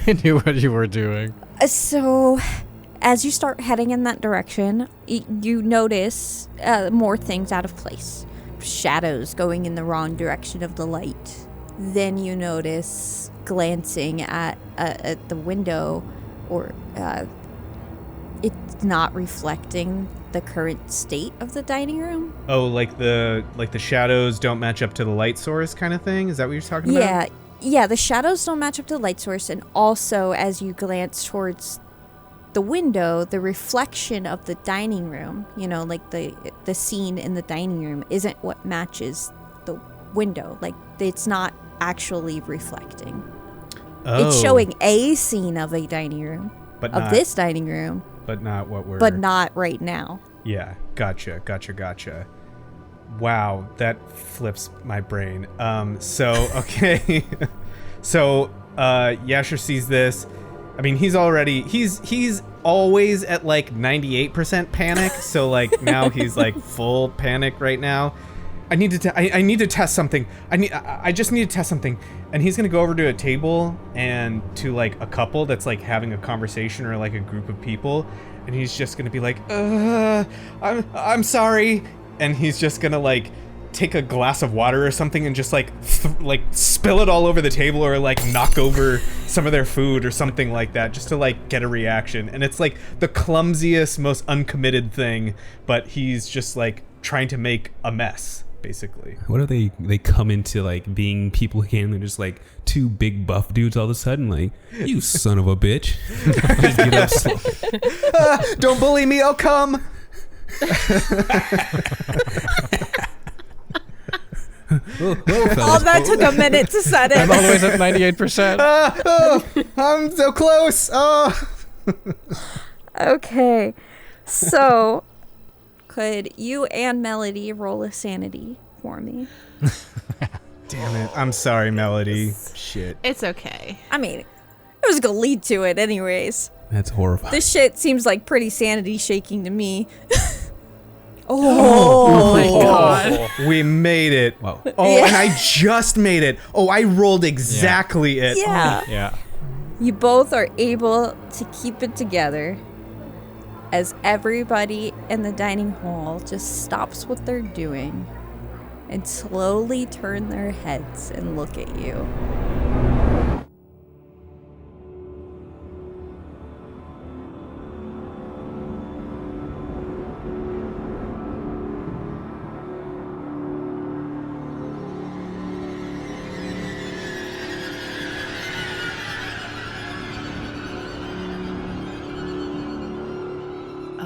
You knew what you were doing. So, as you start heading in that direction, you notice more things out of place. Shadows going in the wrong direction of the light. Then you notice glancing at the window, or it's not reflecting the current state of the dining room. Oh, like the shadows don't match up to the light source kind of thing? Is that what you're talking about? Yeah, the shadows don't match up to the light source, and also as you glance towards the window, the reflection of the dining room, you know, like the scene in the dining room isn't what matches the window. Like, it's not actually reflecting. Oh. It's showing a scene of a dining room, but of not, this dining room, but not what we're... but not right now. Yeah, gotcha. Wow, that flips my brain. Okay. So, Yasher sees this. I mean, he's always at like 98% panic. So like now he's like full panic right now. I need to test something. I just need to test something. And he's going to go over to a table and to like a couple that's like having a conversation, or like a group of people. And he's just going to be like, I'm sorry. And he's just going to like take a glass of water or something and just like spill it all over the table, or like knock over some of their food or something like that, just to like get a reaction. And it's like the clumsiest, most uncommitted thing, but he's just like trying to make a mess, basically. What if they come into like being people again, and they're just like two big buff dudes all of a sudden, like, you son of a bitch. Just get up. Don't bully me, I'll come. Oh, that took a minute to set it. I'm always at 98%. I'm so close. Okay, so could you and Melody roll a sanity for me? Damn it. I'm sorry, Melody. Shit. It's okay. I mean, it was gonna lead to it anyways. That's horrifying. This shit seems like pretty sanity shaking to me. Oh my god. We made it. Wow. Oh, Yeah. and I just made it. Oh, I rolled exactly it. Yeah. Yeah. You both are able to keep it together as everybody in the dining hall just stops what they're doing and slowly turn their heads and look at you.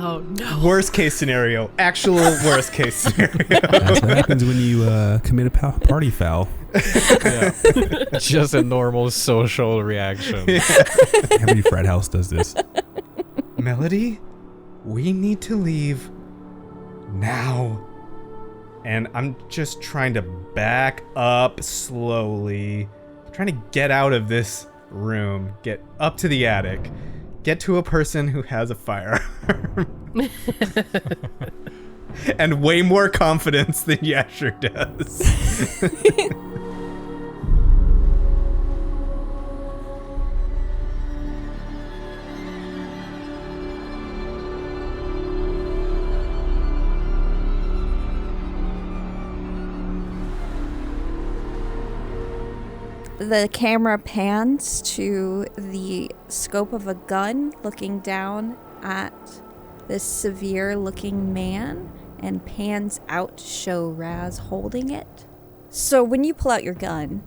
Oh no. Worst case scenario. Actual worst case scenario. That's what happens when you commit a party foul. Just a normal social reaction. Every frat house does this. Melody, we need to leave now. And I'm just trying to back up slowly. Trying to get out of this room. Get up to the attic. Get to a person who has a firearm. And way more confidence than Yasher does. The camera pans to the scope of a gun looking down at this severe looking man and pans out to show Raz holding it. So when you pull out your gun,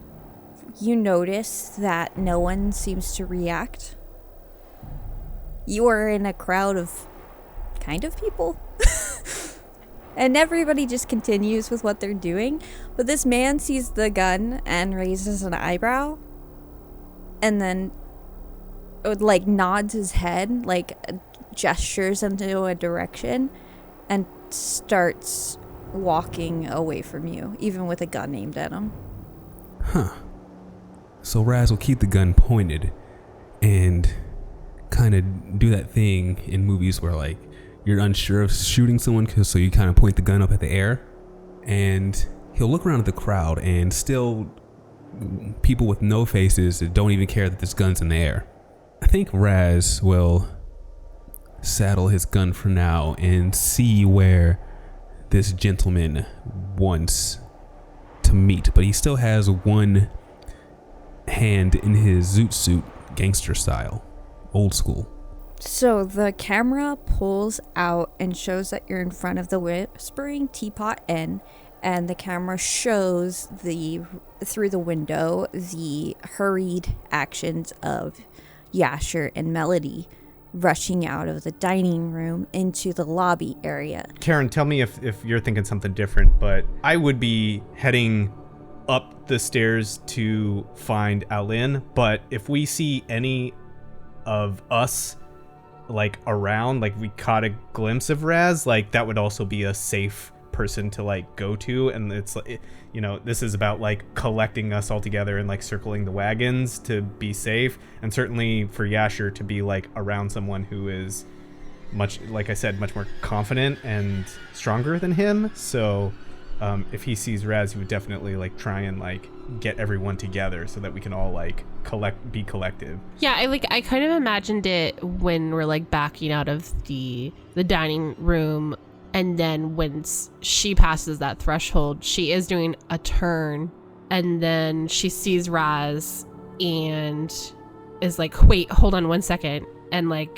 you notice that no one seems to react. You are in a crowd of kind of people. And everybody just continues with what they're doing. But this man sees the gun and raises an eyebrow. And then nods his head, gestures into a direction. And starts walking away from you, even with a gun aimed at him. Huh. So Raz will keep the gun pointed and kind of do that thing in movies where you're unsure of shooting someone, so you kind of point the gun up at the air, and he'll look around at the crowd, and still people with no faces don't even care that this gun's in the air. I think Raz will saddle his gun for now and see where this gentleman wants to meet, but he still has one hand in his zoot suit, gangster style, old school. So the camera pulls out and shows that you're in front of the Whispering Teapot Inn, and the camera shows through the window the hurried actions of Yasher and Melody rushing out of the dining room into the lobby area. Karen, tell me if you're thinking something different, but I would be heading up the stairs to find Alin, but if we see any of us around, we caught a glimpse of Raz, that would also be a safe person to go to. And it's this is about collecting us all together and circling the wagons to be safe, and certainly for Yasher to be around someone who is much, like I said, much more confident and stronger than him. So if he sees Raz, he would definitely try and get everyone together so that we can all be collective. Yeah, I kind of imagined it when we're backing out of the dining room, and then when she passes that threshold, she is doing a turn, and then she sees Raz and is wait, hold on one second, and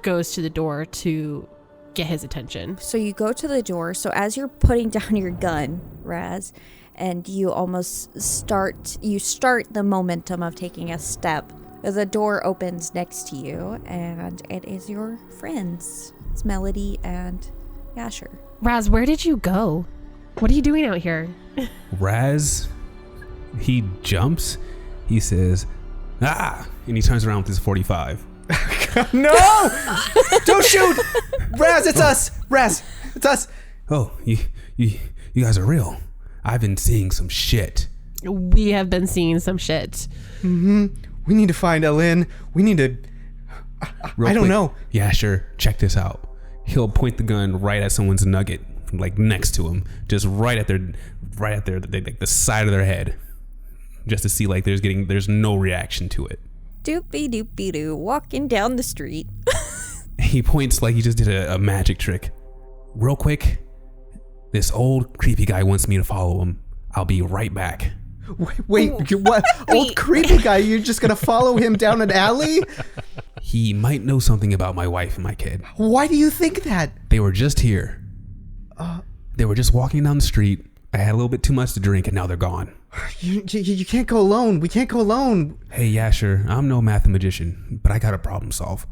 goes to the door to get his attention. So you go to the door. So as you're putting down your gun, Raz, and you almost start the momentum of taking a step, the door opens next to you, and it is your friends. It's Melody and Yasher. Raz, where did you go? What are you doing out here? Raz, he jumps, he says, "Ah!" and he turns around with his 45. No! Don't shoot! Raz, it's us! Raz, it's us! Oh, you guys are real. I've been seeing some shit. We have been seeing some shit. Mm-hmm. We need to find Alin. We need to... I don't know. Yeah, sure. Check this out. He'll point the gun right at someone's nugget, next to him, just right at the side of their head, just to see there's no reaction to it. Doopy doopy doo, walking down the street. He points like he just did a magic trick. Real quick, This old creepy guy wants me to follow him. I'll be right back. Wait, what? Old creepy guy, you're just gonna follow him down an alley? He might know something about my wife and my kid. Why do you think that? They were just here. They were just walking down the street. I had a little bit too much to drink, and now they're gone. You can't go alone. We can't go alone. Hey, yeah, sure. I'm no mathematician, but I got a problem to solve.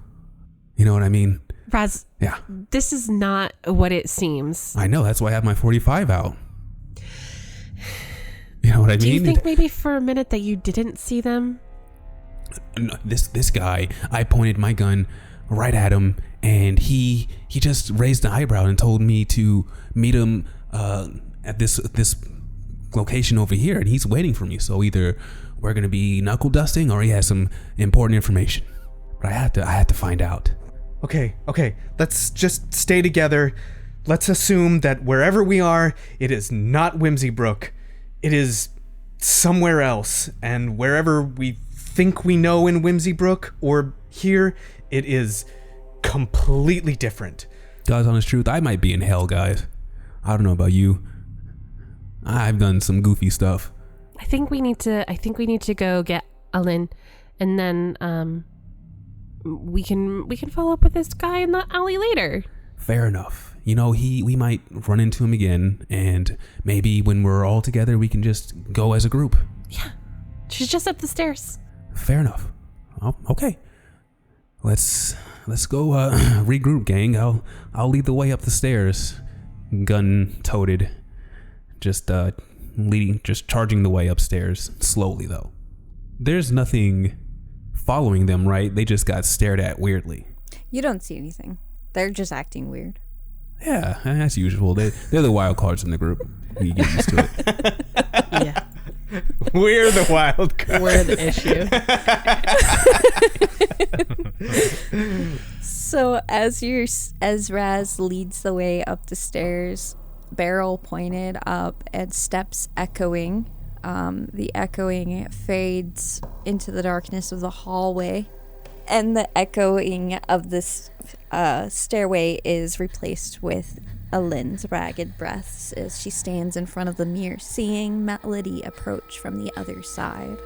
You know what I mean? Raz, Yeah. this is not what it seems. I know. That's why I have my 45 out. You know what I mean? Do you think maybe for a minute that you didn't see them? No, this guy, I pointed my gun right at him, and he just raised an eyebrow and told me to meet him at this location over here, and he's waiting for me. So either we're gonna be knuckle dusting, or he has some important information. But I have to find out. Okay. Let's just stay together. Let's assume that wherever we are, it is not Whimsybrook. It is somewhere else. And wherever we think we know in Whimsybrook or here, it is completely different. God's honest truth, I might be in hell, guys. I don't know about you. I've done some goofy stuff. I think we need to go get Alin, and then we can follow up with this guy in the alley later. Fair enough. You know, we might run into him again, and maybe when we're all together, we can just go as a group. Yeah, she's just up the stairs. Fair enough. Oh, okay. Let's go regroup, gang. I'll lead the way up the stairs, gun toted, just charging the way upstairs slowly though. There's nothing following them, right? They just got stared at weirdly. You don't see anything. They're just acting weird. Yeah, as usual. They're the wild cards in the group. You get used to it. Yeah. We're the wild card. We're the issue. So as Raz leads the way up the stairs, barrel pointed up and steps echoing, the echoing fades into the darkness of the hallway, and the echoing of this stairway is replaced with Alin's ragged breaths as she stands in front of the mirror, seeing Melody approach from the other side.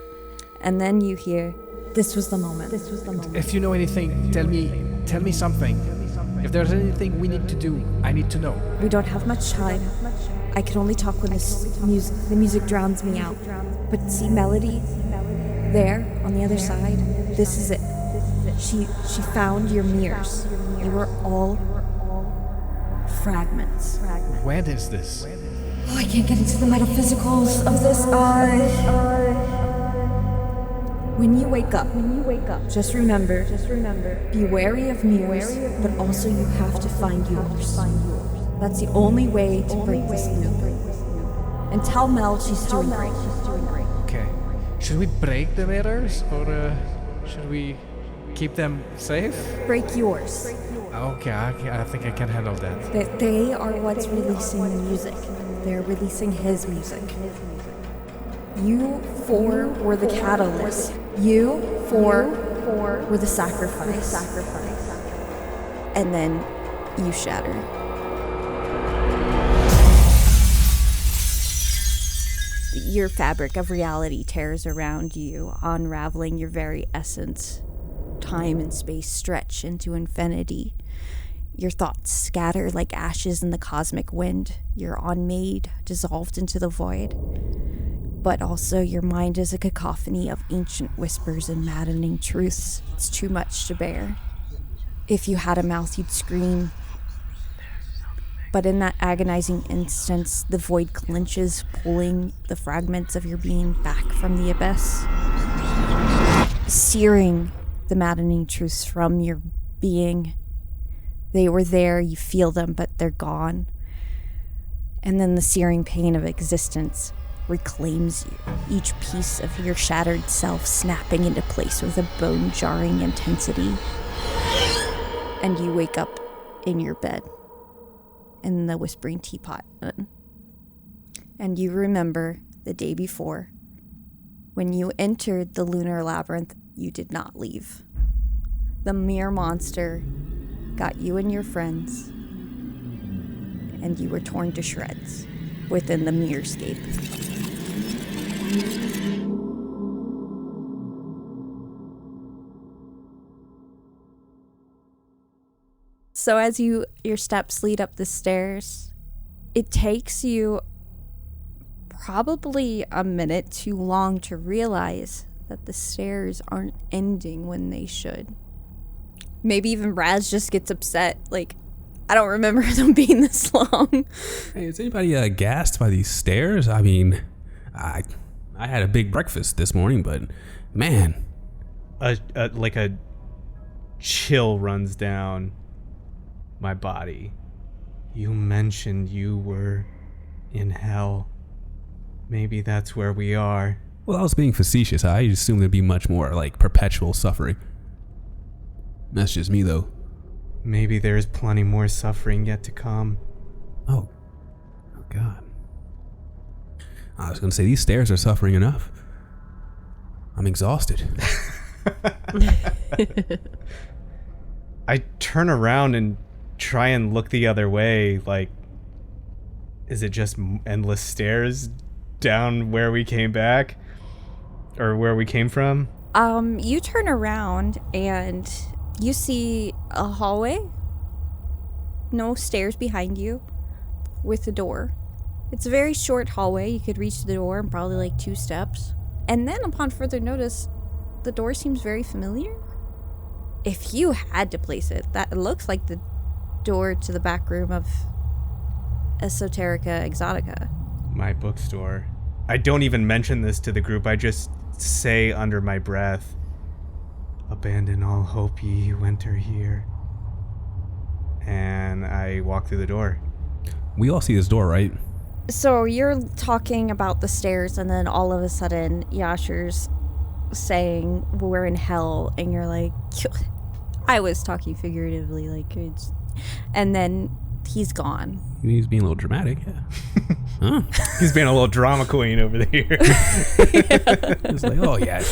And then you hear, "This was the moment. This was the moment." If you know anything, tell me something. If there's anything we need to do, I need to know. We don't have much time. I can only talk when the music drowns me out. But see Melody there on the other side? This is it. She found your mirrors. They were all fragments. When is this? Oh, I can't get into the metaphysicals of this. When you wake up, just remember, be wary of mirrors, but also you have to find yours. That's the only way to break this loop. And tell Mel she's doing great. Okay. Should we break the mirrors, or should we keep them safe? Break yours. Okay, I think I can handle that. They are what's releasing the music. They're releasing his music. You four were the catalyst. You four were the sacrifice. And then you shatter. Your fabric of reality tears around you, unraveling your very essence. Time and space stretch into infinity. Your thoughts scatter like ashes in the cosmic wind. You're unmade, dissolved into the void. But also your mind is a cacophony of ancient whispers and maddening truths. It's too much to bear. If you had a mouth, you'd scream. But in that agonizing instance, the void clenches, pulling the fragments of your being back from the abyss. Searing the maddening truths from your being. They were there, you feel them, but they're gone. And then the searing pain of existence reclaims you, each piece of your shattered self snapping into place with a bone-jarring intensity. And you wake up in your bed, in the whispering teapot. And you remember the day before, when you entered the lunar labyrinth, you did not leave. The mere monster got you and your friends, and you were torn to shreds within the mirrorscape. So as your steps lead up the stairs, it takes you probably a minute too long to realize that the stairs aren't ending when they should. Maybe even Raz just gets upset, like, I don't remember them being this long. Hey, is anybody gassed by these stairs? I mean, I had a big breakfast this morning, but man. Like a chill runs down my body. You mentioned you were in hell. Maybe that's where we are. Well, I was being facetious. I assumed there'd be much more like perpetual suffering. That's just me, though. Maybe there's plenty more suffering yet to come. Oh God. I was going to say, these stairs are suffering enough. I'm exhausted. I turn around and try and look the other way, like, is it just endless stairs down where we came back? Or where we came from? You turn around and you see a hallway. No stairs behind you with a door. It's a very short hallway. You could reach the door in probably like 2 steps. And then upon further notice, the door seems very familiar. If you had to place it, that looks like the door to the back room of Esoterica Exotica. My bookstore. I don't even mention this to the group. I just say under my breath, abandon all hope, ye who enter here. And I walk through the door. We all see this door, right? So you're talking about the stairs, and then all of a sudden Yasher's saying we're in hell, and you're like, I was talking figuratively, like it's, and then he's gone. He's being a little dramatic, yeah. Huh? He's being a little drama queen over there. It's like, oh yeah.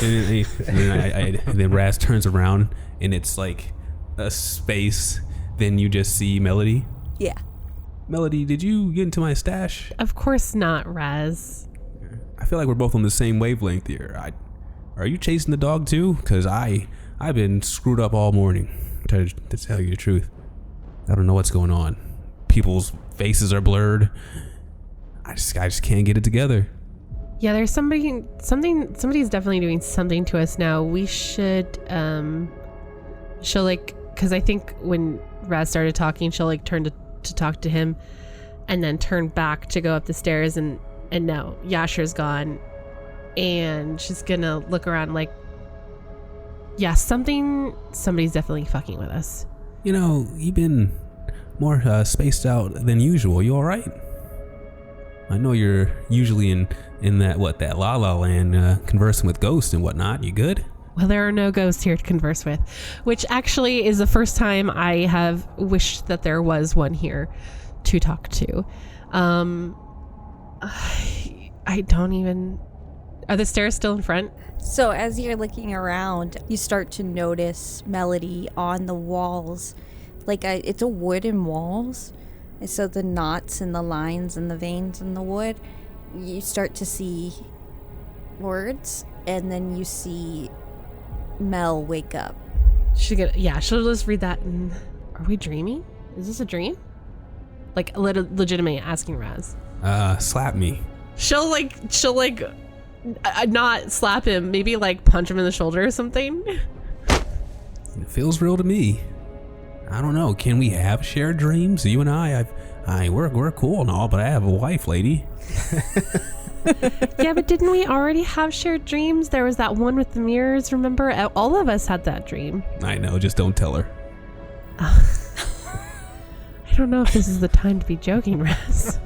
And then Raz turns around and it's like a space. Then you just see Melody. Yeah. Melody, did you get into my stash? Of course not, Raz. I feel like we're both on the same wavelength here. Are you chasing the dog too? Because I've been screwed up all morning, to tell you the truth. I don't know what's going on. People's faces are blurred. I just can't get it together. Yeah, there's somebody's definitely doing something to us now. We should, she'll like, because I think when Raz started talking, she'll like turn to talk to him and then turn back to go up the stairs, and no, Yasher's gone, and she's gonna look around like, yeah, somebody's definitely fucking with us. You know, you've been more spaced out than usual. You all right? I know you're usually in that La La Land conversing with ghosts and whatnot. You good? Well, there are no ghosts here to converse with, which actually is the first time I have wished that there was one here to talk to. I don't even... Are the stairs still in front? So as you're looking around, you start to notice Melody on the walls. Like it's a wooden walls. And so the knots and the lines and the veins in the wood, you start to see words, and then you see Mel wake up. She'll just read that. And, are we dreaming? Is this a dream? Like legitimately asking Raz. Slap me. She'll not slap him. Maybe like punch him in the shoulder or something. It feels real to me. I don't know. Can we have shared dreams? You and we're cool and all, but I have a wife, lady. Yeah, but didn't we already have shared dreams? There was that one with the mirrors, remember? All of us had that dream. I know, just don't tell her. I don't know if this is the time to be joking, Raz.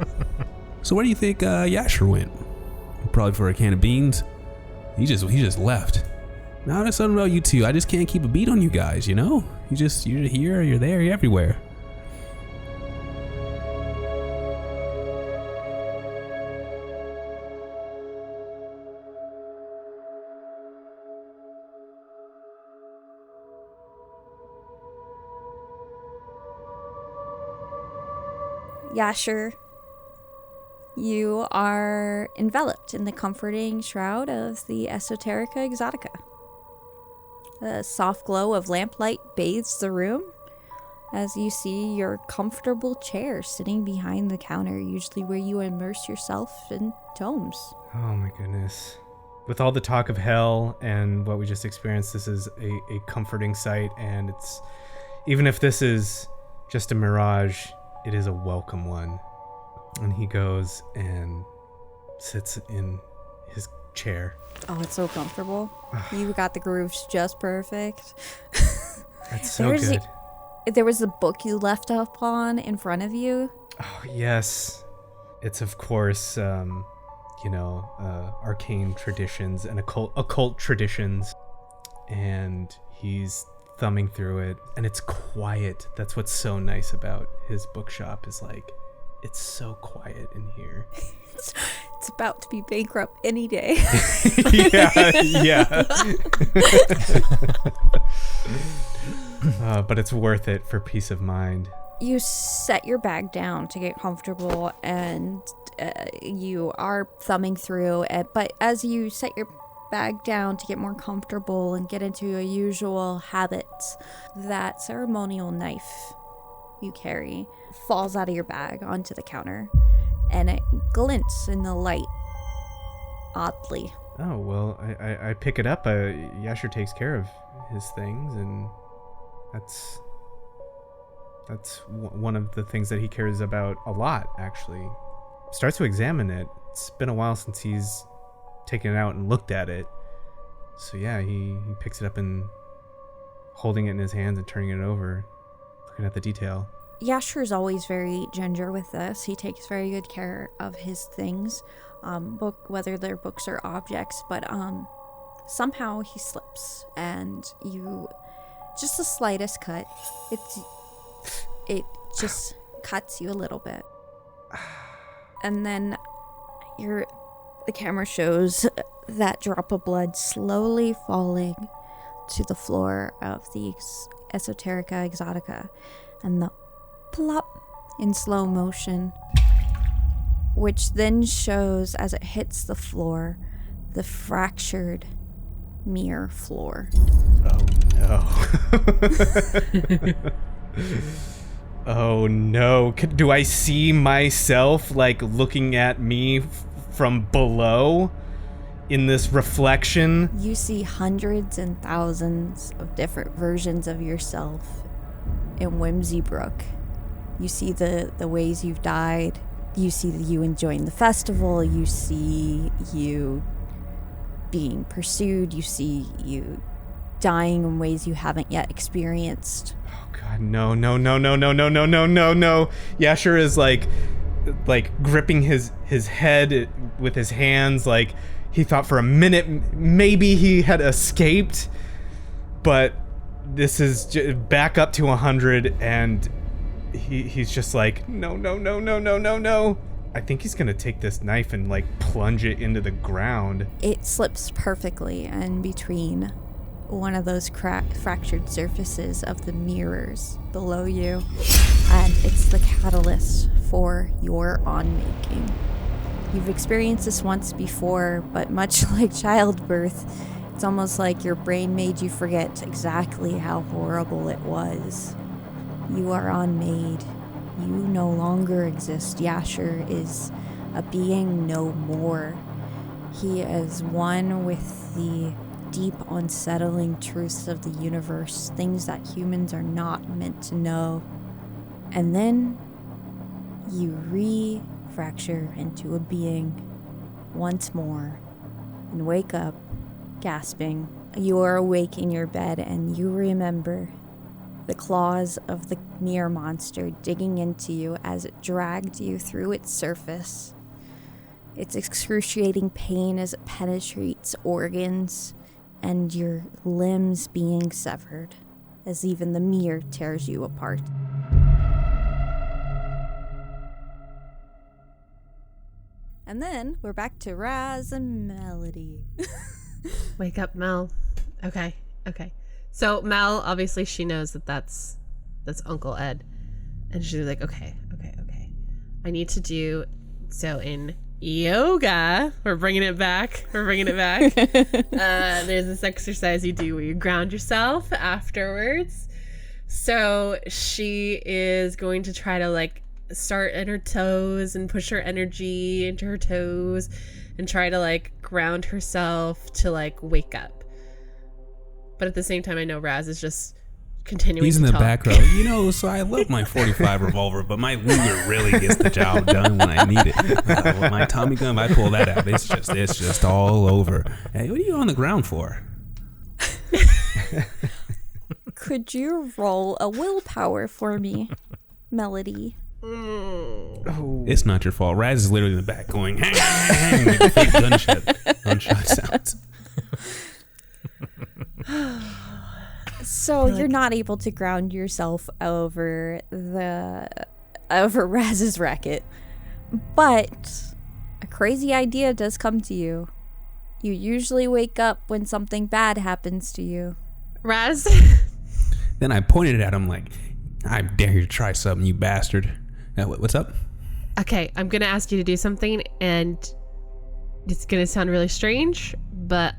So where do you think Yasher went? Probably for a can of beans. He just left. Now there's something about you two. I just can't keep a beat on you guys, you know? You're here, you're there, you're everywhere. Yasher, you are enveloped in the comforting shroud of the Esoterica Exotica. A soft glow of lamplight bathes the room as you see your comfortable chair sitting behind the counter, usually where you immerse yourself in tomes. Oh my goodness. With all the talk of hell and what we just experienced, this is a comforting sight, and it's, even if this is just a mirage, it is a welcome one. And he goes and sits in his chair. Oh, it's so comfortable. You got the grooves just perfect. That's so good. There was the book you left up on in front of you. Oh, yes. It's, of course, arcane traditions and occult traditions. And he's thumbing through it, and it's quiet. That's what's so nice about his bookshop, is like, it's so quiet in here. It's about to be bankrupt any day. yeah. But it's worth it for peace of mind. You set your bag down to get comfortable, and you are thumbing through it. But as you set your bag down to get more comfortable and get into your usual habits, that ceremonial knife you carry falls out of your bag onto the counter, and it glints in the light oddly. Oh, well, I pick it up. Yasher takes care of his things, and that's one of the things that he cares about a lot, actually. Starts to examine it. It's been a while since he's taken it out and looked at it. So yeah, he picks it up and holding it in his hands and turning it over, looking at the detail. Yasher's always very ginger with this. He takes very good care of his things, whether they're books or objects, but somehow he slips, and just the slightest cut, it just cuts you a little bit. And then the camera shows that drop of blood slowly falling to the floor of the Esoterica Exotica, and the plop in slow motion, which then shows as it hits the floor, the fractured mirror floor. Oh no. Oh no. Do I see myself like looking at me from below in this reflection? You see hundreds and thousands of different versions of yourself in Whimsybrook. You see the ways you've died. You see you enjoying the festival. You see you being pursued. You see you dying in ways you haven't yet experienced. Oh god, no. Yasher is like gripping his head with his hands, like he thought for a minute maybe he had escaped, but this is back up to 100, and he's just like, no. I think he's gonna take this knife and like plunge it into the ground. It slips perfectly in between one of those fractured surfaces of the mirrors below you, and it's the catalyst for your on-making. You've experienced this once before, but much like childbirth, it's almost like your brain made you forget exactly how horrible it was. You are unmade. You no longer exist. Yasher is a being no more. He is one with the deep, unsettling truths of the universe, things that humans are not meant to know. And then you re-fracture into a being once more and wake up, gasping. You are awake in your bed, and you remember the claws of the mirror monster digging into you as it dragged you through its surface. Its excruciating pain as it penetrates organs, and your limbs being severed as even the mirror tears you apart. And then we're back to Raz and Melody. Wake up, Mel. Okay. So Mel, obviously she knows that's Uncle Ed. And she's like, okay. I need to do so in yoga. We're bringing it back. There's this exercise you do where you ground yourself afterwards. So she is going to try to like start in her toes and push her energy into her toes and try to like ground herself to like wake up. But at the same time, I know Raz is just continuing He's to in the talk. back row. So I love my 45 revolver, but my Luger really gets the job done when I need it. With my Tommy gun, I pull that out. It's just all over. Hey, what are you on the ground for? Could you roll a willpower for me, Melody? It's not your fault. Raz is literally in the back going, hang, hang, hang, with fake gunshot sounds. So you're not able to ground yourself over Raz's racket, but a crazy idea does come to you. You usually wake up when something bad happens to you. Raz? Then I pointed at him like, I dare you to try something, you bastard. What's up? Okay, I'm going to ask you to do something, and it's going to sound really strange, but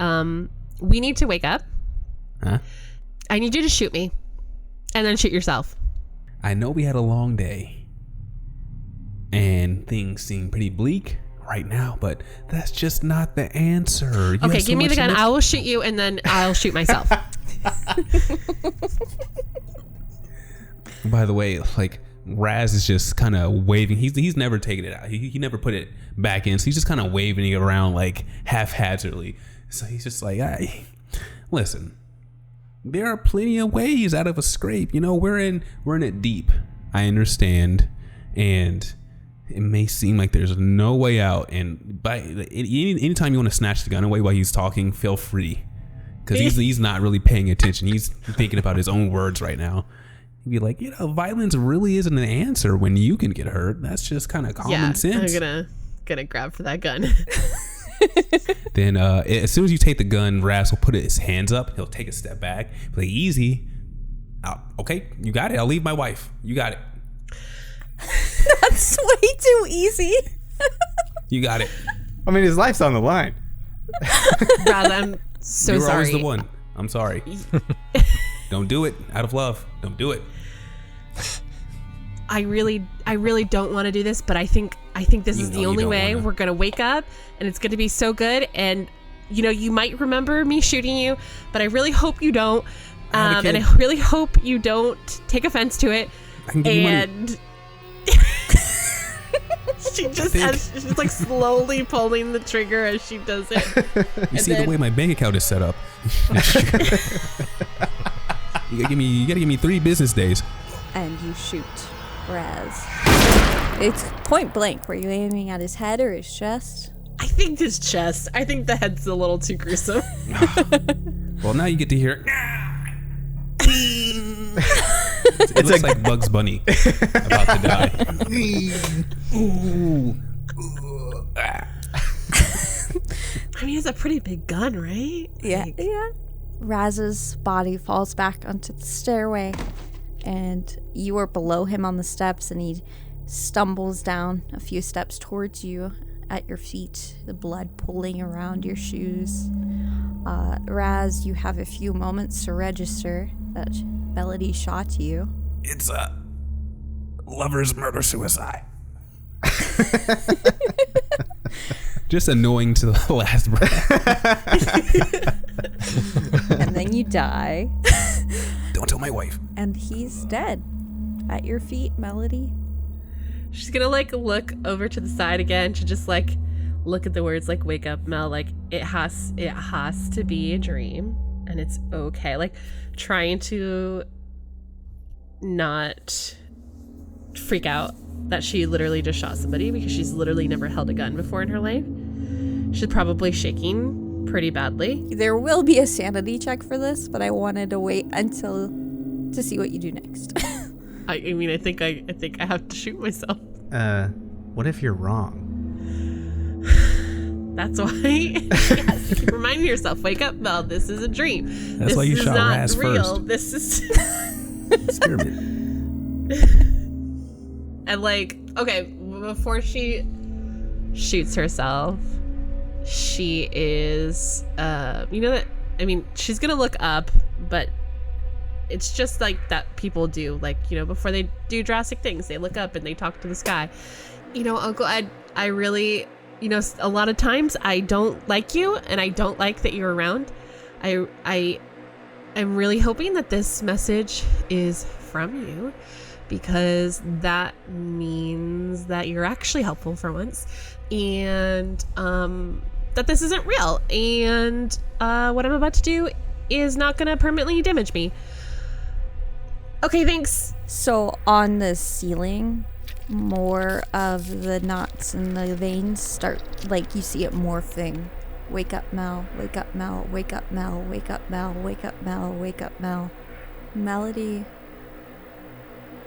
we need to wake up. Huh? I need you to shoot me, and then shoot yourself. I know we had a long day, and things seem pretty bleak right now, but that's just not the answer. Okay, give me the gun. I will shoot you, and then I'll shoot myself. By the way, like, Raz is just kind of waving. He's never taken it out. He never put it back in, so he's just kind of waving it around like haphazardly. So he's just like, hey, listen, there are plenty of ways out of a scrape. We're in it deep. I understand, and it may seem like there's no way out. And anytime you want to snatch the gun away while he's talking, feel free, because he's not really paying attention. He's thinking about his own words right now. He'd be like, violence really isn't an answer when you can get hurt. That's just kind of common sense. I'm gonna grab for that gun. Then as soon as you take the gun, Raz will put his hands up. He'll take a step back. Be like, easy. Okay, you got it. I'll leave my wife. You got it. That's way too easy. You got it. I mean, his life's on the line. Raz, I'm so You're sorry. always the one. I'm sorry. Don't do it. Out of love. Don't do it. I really don't want to do this, but I think this is the only way we're gonna wake up, and it's gonna be so good. And you might remember me shooting you, but I really hope you don't. And I really hope you don't take offense to it. I can give you money. She's like slowly pulling the trigger as she does it. You see the way my bank account is set up. You gotta give me 3 business days. And you shoot Raz. It's point blank. Were you aiming at his head or his chest? I think his chest. I think the head's a little too gruesome. Well, now you get to hear. It looks like Bugs Bunny about to die. Ooh. I mean, it's a pretty big gun, right? Yeah. Raz's body falls back onto the stairway, and you are below him on the steps, and he stumbles down a few steps towards you at your feet, the blood pooling around your shoes. Raz, you have a few moments to register that Melody shot you. It's a lover's murder-suicide. Just annoying to the last breath. And then you die. Don't tell my wife. And he's dead. At your feet, Melody. She's gonna like look over to the side again to just like look at the words like wake up, Mel, like it has to be a dream and it's okay. Like trying to not freak out that she literally just shot somebody because she's literally never held a gun before in her life. She's probably shaking pretty badly. There will be a sanity check for this, but I wanted to wait until to see what you do next. I mean, I think I have to shoot myself. What if you're wrong? That's why you have to keep reminding yourself, wake up, Mel, this is a dream. That's why you shot Raz real. first. This is Experiment. And like, okay, before she shoots herself, she is, she's gonna look up, but it's just like that people do, like, before they do drastic things, they look up and they talk to the sky. Uncle Ed, I really, a lot of times I don't like you, and I don't like that you're around. I'm really hoping that this message is from you, because that means that you're actually helpful for once, and that this isn't real, and what I'm about to do is not gonna permanently damage me. Okay, thanks. So on the ceiling, more of the knots and the veins start, like, you see it morphing. Wake up, Mel. Wake up, Mel. Wake up, Mel. Wake up, Mel. Wake up, Mel. Wake up, Mel. Melody,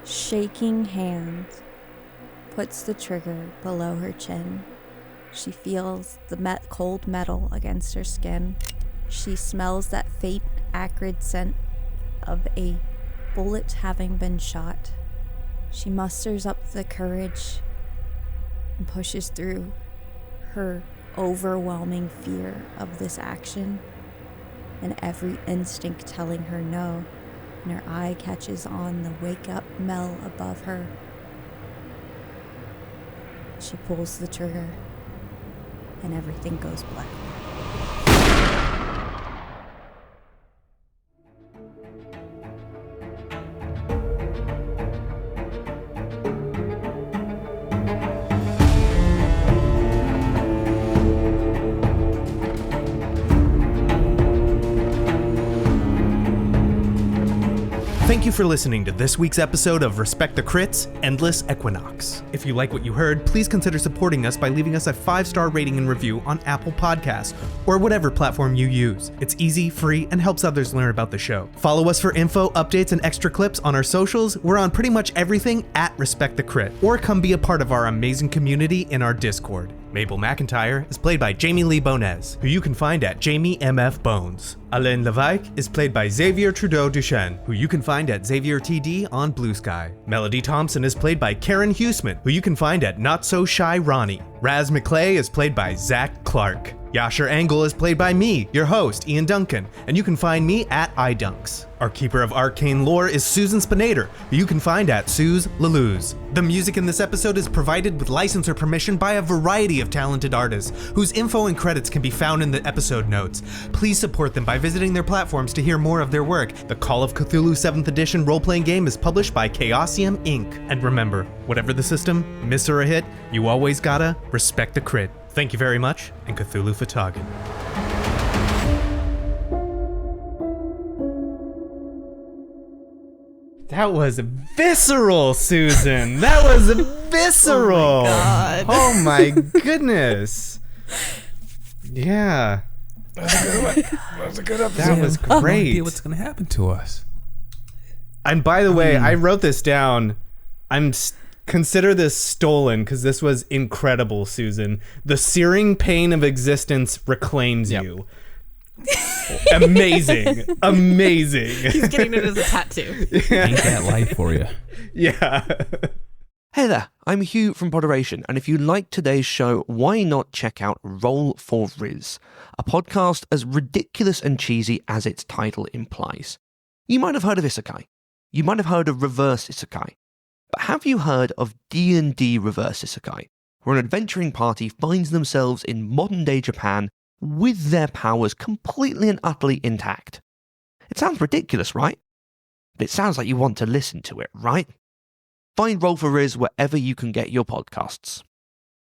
shaking hand, puts the trigger below her chin. She feels the cold metal against her skin. She smells that faint, acrid scent of a bullet having been shot. She musters up the courage and pushes through her overwhelming fear of this action and every instinct telling her no, and her eye catches on the wake up Mel above her. She pulls the trigger and everything goes black. Thank you for listening to this week's episode of Respect the Crits, Endless Equinox. If you like what you heard, please consider supporting us by leaving us a 5-star rating and review on Apple Podcasts or whatever platform you use. It's easy, free, and helps others learn about the show. Follow us for info, updates, and extra clips on our socials. We're on pretty much everything at Respect the Crit, or come be a part of our amazing community in our Discord. Mabel McIntyre is played by Jamie Lee Bonez, who you can find at Jamie MF Bones. Alain Levesque is played by Xavier Trudeau Duchesne, who you can find at Xavier TD on Blue Sky. Melody Thompson is played by Karen Huseman, who you can find at Not So Shy Ronnie. Raz McClay is played by Zach Clark. Yasher Angle is played by me, your host, Ian Duncan, and you can find me at iDunks. Our keeper of arcane lore is Susan Spinator, who you can find at Suze Laluz. The music in this episode is provided with license or permission by a variety of talented artists, whose info and credits can be found in the episode notes. Please support them by visiting their platforms to hear more of their work. The Call of Cthulhu 7th edition role-playing game is published by Chaosium Inc. And remember, whatever the system, miss or a hit, you always gotta respect the crit. Thank you very much, and Cthulhu Fatagan. That was visceral, Susan. That was visceral. Oh my goodness. Yeah. That was a good episode. That was No great. idea what's going to happen to us. And by the way, I wrote this down. Consider this stolen, because this was incredible, Susan. The searing pain of existence reclaims you. Amazing. Amazing. He's getting it as a tattoo. Ain't that life for you? Yeah. Hey there, I'm Hugh from Moderation, and if you like today's show, why not check out Roll for Riz, a podcast as ridiculous and cheesy as its title implies. You might have heard of Isekai. You might have heard of Reverse Isekai. But have you heard of D&D Reverse Isekai, where an adventuring party finds themselves in modern-day Japan with their powers completely and utterly intact? It sounds ridiculous, right? But it sounds like you want to listen to it, right? Find Roll for Riz wherever you can get your podcasts.